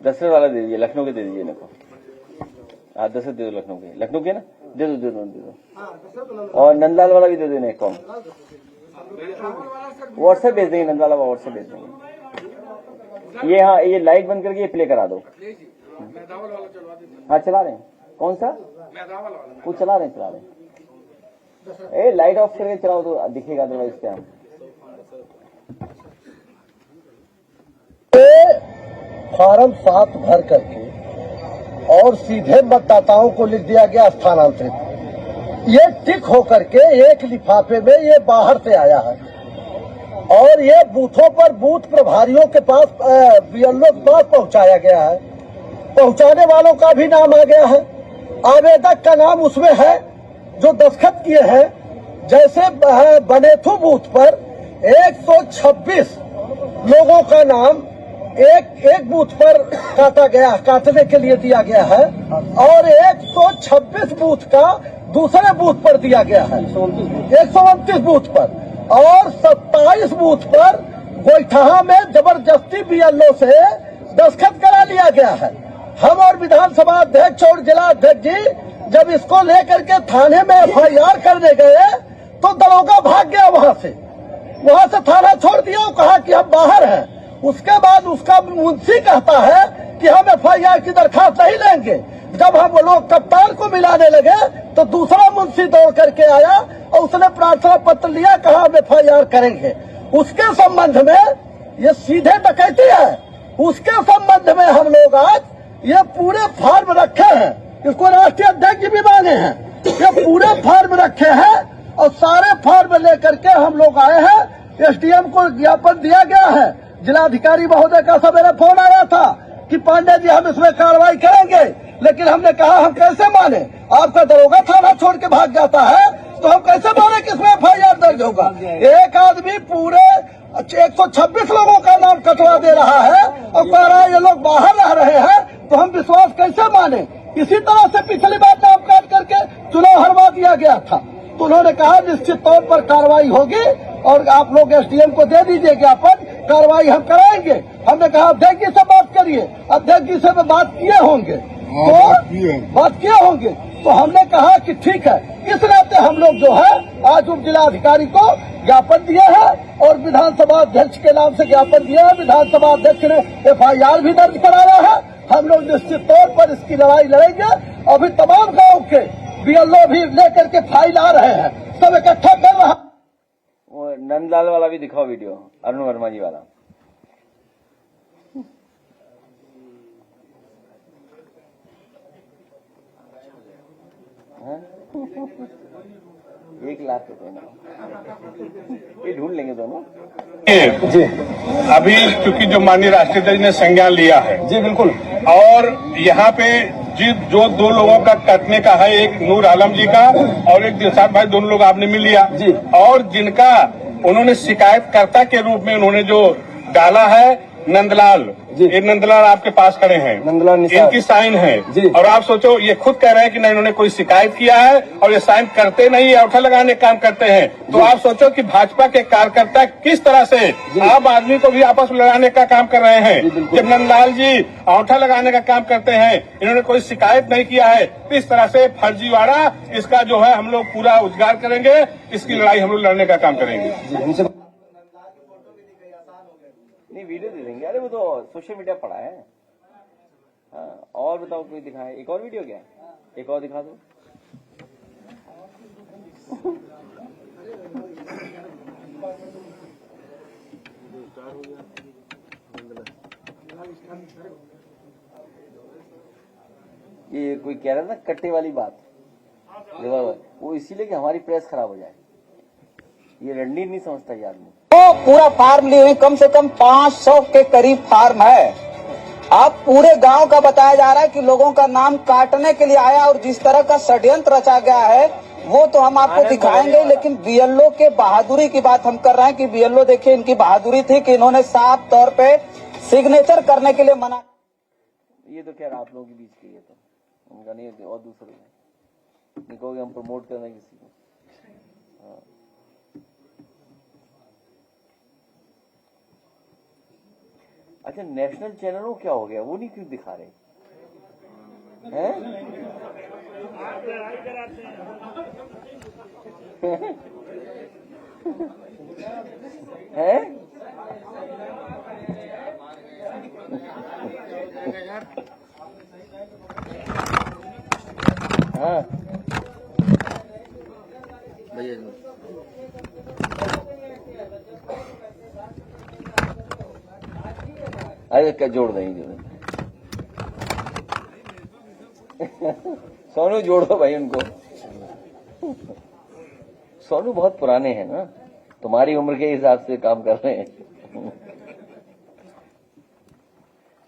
दशरथ वाला दे दीजिए, लखनऊ के दे दीजिए इनको। हाँ दशरथ दे दो, लखनऊ के, लखनऊ के ना दे दो दे दो दे दो। हाँ, दशरथ तो नंदलाल। और नंदलाल वाला भी दे देना एक व्हाट्सएप भेज देंगे, नंदलाल वाला व्हाट्सएप भेज देंगे। ये हाँ, ये लाइट बंद करके ये प्ले करा दो। मैदावल वाला चलवा देते। हाँ चला रहे हैं। कौन सा? मैदावल वाला। वो चला रहे हैं। ए लाइट ऑफ करके चलाओ तो दिखेगा, अदरवाइज क्या। फॉर्म 7 भर करके और सीधे मतदाताओं को लिख दिया गया स्थानांतरित। ये टिक होकर के एक लिफाफे में ये बाहर से आया है और ये बूथों पर बूथ प्रभारियों के पास बीएलओ के पास पहुंचाया गया है। पहुंचाने वालों का भी नाम आ गया है, आवेदक का नाम उसमें है जो दस्तखत किए हैं। जैसे बनेथू बूथ पर 126 लोगों का नाम एक बूथ पर काटने के लिए दिया गया है और 126 बूथ का दूसरे बूथ पर दिया गया है, 129 बूथ पर, और 27 बूथ पर गोइठा में जबरदस्ती बीएलओ से दस्तखत करा लिया गया है। हम और विधानसभा अध्यक्ष और जिला अध्यक्ष जी जब इसको लेकर के थाने में एफआईआर करने गए तो दरोगा भाग गया, वहां से थाना छोड़ दिया और कहा कि हम बाहर हैं। उसके बाद उसका मुंशी कहता है कि हम एफआईआर की दरखास्त नहीं लेंगे। जब हम लोग कप्तान को मिलाने लगे तो दूसरा मुंशी दौड़ करके आया और उसने प्रार्थना पत्र लिया, कहा हम एफआईआर करेंगे। उसके संबंध में ये सीधे डकैती है, उसके संबंध में हम लोग आज ये पूरे फॉर्म रखे हैं, इसको राष्ट्रीय अध्यक्ष भी माने हैं, ये पूरे फॉर्म रखे हैं और सारे फॉर्म लेकर के हम लोग आए हैं। एसडीएम को ज्ञापन दिया गया है, जिलाधिकारी महोदय का सवेरे फोन आया था कि पांडे जी हम इसमें कार्रवाई करेंगे, लेकिन हमने कहा हम कैसे माने, आपका दरोगा थाना छोड़ के भाग जाता है तो हम कैसे माने कि इसमें एफआईआर दर्ज होगा। एक आदमी पूरे 126 लोगों का नाम कटवा दे रहा है और कह रहा है ये लोग बाहर रह रहे हैं, तो हम विश्वास कैसे माने? इसी तरह से पिछली बार नाम काट करके चुनाव हरवा दिया गया था। तो उन्होंने कहा निश्चित तौर पर कार्रवाई होगी और आप लोग एसडीएम को दे दीजिए ज्ञापन, कार्रवाई हम कराएंगे। हमने कहा अध्यक्ष जी से बात करिए, अध्यक्ष जी से बात किए होंगे, तो बात किए होंगे। तो हमने कहा कि ठीक है, इस नाते हम लोग जो है आज उप जिलाधिकारी को ज्ञापन दिए हैं और विधानसभा अध्यक्ष के नाम से ज्ञापन दिया है। विधानसभा अध्यक्ष ने FIR भी दर्ज कराया है। हम लोग निश्चित तौर पर इसकी लड़ाई लड़ेंगे। अभी तमाम गांव के BLO भी लेकर के फाइल आ रहे हैं, सब इकट्ठा कर रहा। वो नंदलाल वाला भी दिखाओ वीडियो, अरुण वर्मा जी वाला। हाँ? 1 लाख रुपए ना, ये ढूंढ लेंगे दोनों। जी अभी क्योंकि जो माननीय राष्ट्रीय अध्यक्ष ने संज्ञान लिया है, जी बिल्कुल, और यहाँ पे जो 2 लोगों का कटने का है, एक नूर आलम जी का और एक दिलशाद भाई, दोनों लोग आपने मिल लिया जी, और जिनका उन्होंने शिकायतकर्ता के रूप में उन्होंने जो डाला है नंदलाल जी, ये नंदलाल आपके पास खड़े हैं, नंदलाल इनकी साइन है जी। और आप सोचो ये खुद कह रहे हैं कि नहीं इन्होंने कोई शिकायत किया है और ये साइन करते नहीं, औठा लगाने का काम करते हैं। तो आप सोचो कि भाजपा के कार्यकर्ता किस तरह से आम आदमी को भी आपस में लड़ाने का काम कर रहे हैं। जब नंदलाल जी औठा लगाने का काम करते हैं, इन्होंने कोई शिकायत नहीं किया है, तो इस तरह से फर्जीवाड़ा इसका जो है हम लोग पूरा उजागर करेंगे, इसकी लड़ाई हम लोग लड़ने का काम करेंगे। नहीं वीडियो दे देंगे, अरे वो तो सोशल मीडिया पड़ा है। हाँ, और बताओ कोई दिखाए, एक और वीडियो क्या, एक और दिखा दो। ये कोई कह रहा था कट्टे वाली बात, वो इसीलिए कि हमारी प्रेस खराब हो जाए। ये रणनीति नहीं समझता ये आदमी। तो पूरा फार्म लिए हुए कम से कम 500 के करीब फार्म है। अब पूरे गांव का बताया जा रहा है कि लोगों का नाम काटने के लिए आया और जिस तरह का षड्यंत्र रचा गया है वो तो हम आपको दिखाएंगे। लेकिन BLO के बहादुरी की बात हम कर रहे हैं कि BLO देखिए इनकी बहादुरी थी कि इन्होंने साफ तौर पे सिग्नेचर करने के लिए मना। ये तो खैर आप लोगों के बीच की है, तो उनका नहीं और दूसरों नहीं कहोगे हम प्रमोट कर रहे हैं किसी को। हाँ। अच्छा नेशनल चैनलों क्या हो गया, वो नहीं क्यों दिखा रहे हैं? हैं? हाँ भैया अरे क्या जोड़ देंगे सोनू जोड़ दो भाई उनको। सोनू बहुत पुराने हैं ना, तुम्हारी उम्र के हिसाब से काम कर रहे हैं।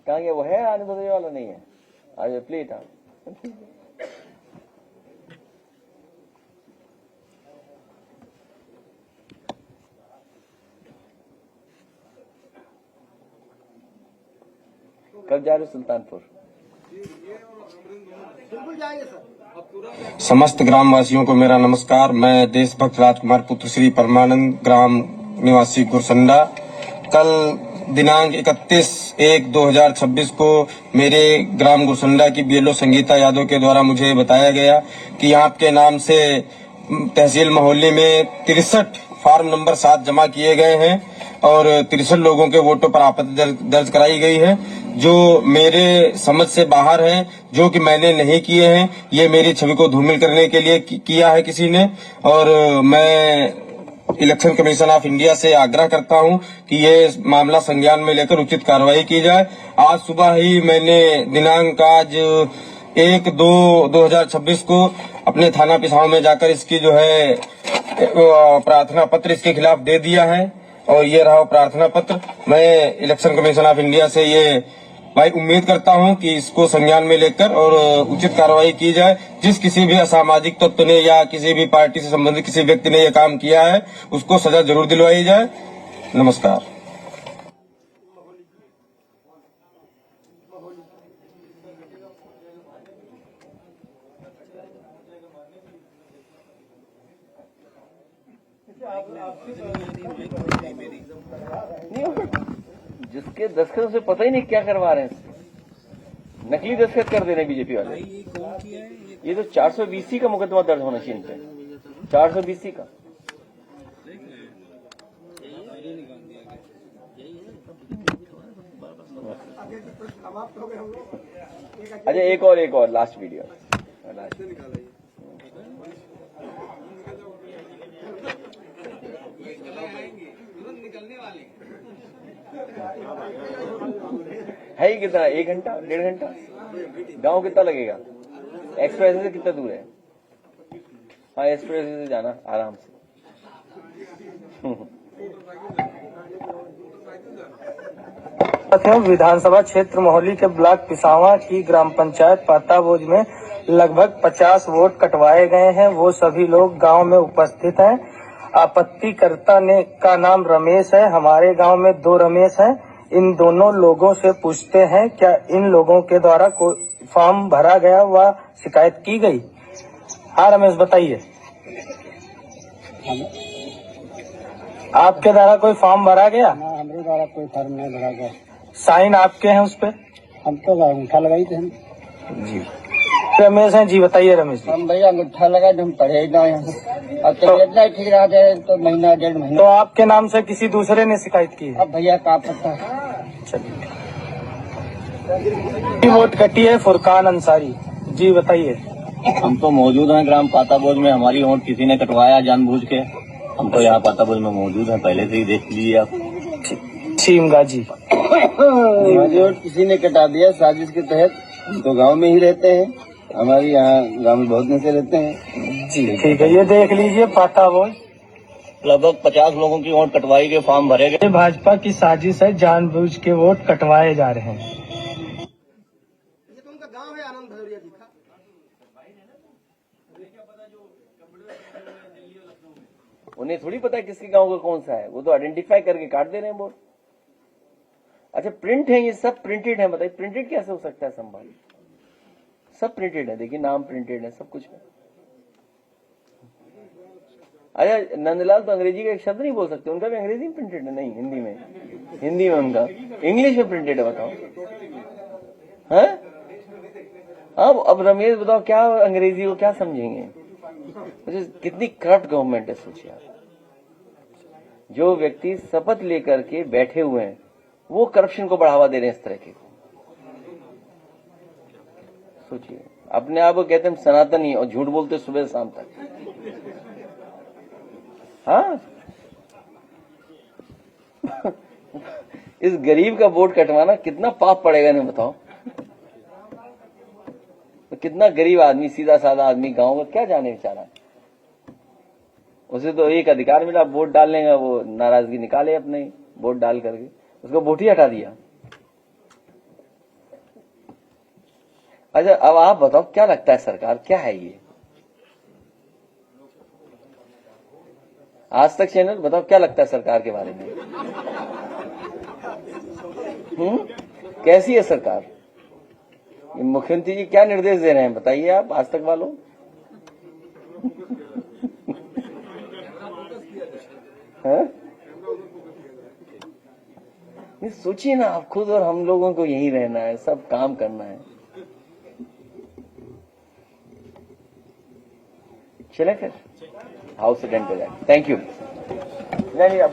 कहाँ गया वो, है आने बदलने वाला नहीं है, आज प्लेट। कब जा रहे सुल्तानपुर? बिल्कुल जाएंगे सर। समस्त ग्रामवासियों को मेरा नमस्कार। मैं देशभक्त राजकुमार पुत्र श्री परमानंद, ग्राम निवासी गुरसंडा। कल दिनांक 31/1/2026 को मेरे ग्राम गुरसंडा की BLO संगीता यादव के द्वारा मुझे बताया गया कि आपके नाम से तहसील मोहल्ले में 63 फार्म नंबर 7 जमा किए गए हैं और 63 लोगों के वोटों पर आपत्ति दर्ज कराई गई है, जो मेरे समझ से बाहर हैं, जो कि मैंने नहीं किए हैं। ये मेरी छवि को धूमिल करने के लिए किया है किसी ने। और मैं इलेक्शन कमीशन ऑफ इंडिया से आग्रह करता हूं कि ये मामला संज्ञान में लेकर उचित कार्रवाई की जाए। आज सुबह ही मैंने दिनांक आज 1/2/2026 को अपने थाना पिसाव में जाकर इसकी जो है प्रार्थना पत्र इसके खिलाफ दे दिया है और ये रहा प्रार्थना पत्र। मैं इलेक्शन कमीशन ऑफ इंडिया से ये भाई उम्मीद करता हूं कि इसको संज्ञान में लेकर और उचित कार्रवाई की जाए। जिस किसी भी असामाजिक तत्व ने या किसी भी पार्टी से संबंधित किसी व्यक्ति ने यह काम किया है उसको सजा जरूर दिलवाई जाए। नमस्कार। जिसके दस्तखत से पता ही नहीं क्या करवा रहे हैं, नकली दस्तखत कर दे रहे हैं बीजेपी वाले। ये तो 420C का मुकदमा दर्ज होना चाहिए इन पे, 420C का। अच्छा एक और लास्ट वीडियो है ही कितना, 1 घंटा 1.5 घंटा। गांव कितना लगेगा, एक्सप्रेस से कितना दूर है? हाँ एक्सप्रेस से जाना आराम से। विधानसभा क्षेत्र मोहाली के ब्लॉक पिसावा की ग्राम पंचायत पाताबोज में लगभग 50 वोट कटवाए गए हैं। वो सभी लोग गांव में उपस्थित हैं। आपत्तिकर्ता का नाम रमेश है। हमारे गांव में 2 रमेश हैं। इन दोनों लोगों से पूछते हैं क्या इन लोगों के द्वारा कोई फॉर्म भरा गया व शिकायत की गई? हाँ रमेश बताइए, आपके द्वारा कोई फॉर्म भरा गया? हमारे द्वारा कोई फॉर्म नहीं भरा गया। साइन आपके हैं उस पे? हम तो अंगूठा लगाई थे हम जी। रमेश हैं जी, बताइए रमेश जी। हम भैया अंगूठा लगाए हम पढ़े ना अब तो इतना ठीक रहा जाए तो महीना 1.5 महीना। तो आपके नाम से किसी दूसरे ने शिकायत की है? अब भैया क्या पता। चलिए वोट कटी है फुरकान अंसारी जी, बताइए। हम तो मौजूद हैं ग्राम पाताबोज में। हमारी वोट किसी ने कटवाया जानबूझ के। हम तो यहाँ पाताबोज में मौजूद हैं, पहले से ही देख लीजिए आप। छीमगा जी हमारी वोट किसी ने कटा दिया साजिश के तहत। हम तो गाँव में ही रहते हैं, हमारे यहाँ गाँव में बहुत नशे रहते हैं जी। ठीक है, ये देख लीजिए पाताबोज लगभग 50 लोगों की वोट कटवाई गई, फॉर्म भरे गए। भाजपा की साजिश है, जानबूझ के वोट कटवाए जा रहे हैं। ये तो उनका गांव है आनंद भदौरिया जी का। उन्हें थोड़ी पता है किसके गांव का कौन सा है, वो तो आइडेंटिफाई करके काट दे रहे हैं वोट। अच्छा प्रिंट है, ये सब प्रिंटेड है। बताइए प्रिंटेड कैसे हो सकता है? संभाल सब प्रिंटेड है, देखिए नाम प्रिंटेड है, सब कुछ है। अच्छा नंदलाल तो अंग्रेजी का एक शब्द नहीं बोल सकते, उनका भी अंग्रेजी में प्रिंटेड है? नहीं, हिंदी में उनका, इंग्लिश में प्रिंटेड है। बताओ हैं? अब रमेश बताओ क्या अंग्रेजी को क्या समझेंगे? कितनी करप्ट गवर्नमेंट है, सोचिए आप। जो व्यक्ति शपथ लेकर के बैठे हुए हैं वो करप्शन को बढ़ावा दे रहे हैं इस तरह के। सोचिए, अपने आप को कहते हैं सनातनी और झूठ बोलते सुबह शाम तक। हाँ इस गरीब का वोट कटवाना कितना पाप पड़ेगा इन्हें बताओ। तो कितना गरीब आदमी, सीधा साधा आदमी, गांव का क्या जाने बेचारा। उसे तो एक अधिकार मिला वोट डालने का, वो नाराजगी निकाले अपने वोट डाल करके, उसको वोट ही हटा दिया। अच्छा अब आप बताओ क्या लगता है सरकार क्या है ये? आज तक चैनल बताओ क्या लगता है सरकार के बारे में? कैसी है सरकार? ये मुख्यमंत्री जी क्या निर्देश दे रहे हैं बताइए आप, आज तक वालों। सोचिए ना आप खुद, और हम लोगों को यही रहना है, सब काम करना है। चले फिर हाउस अटेंड कर जाए। Thank you. नहीं अपने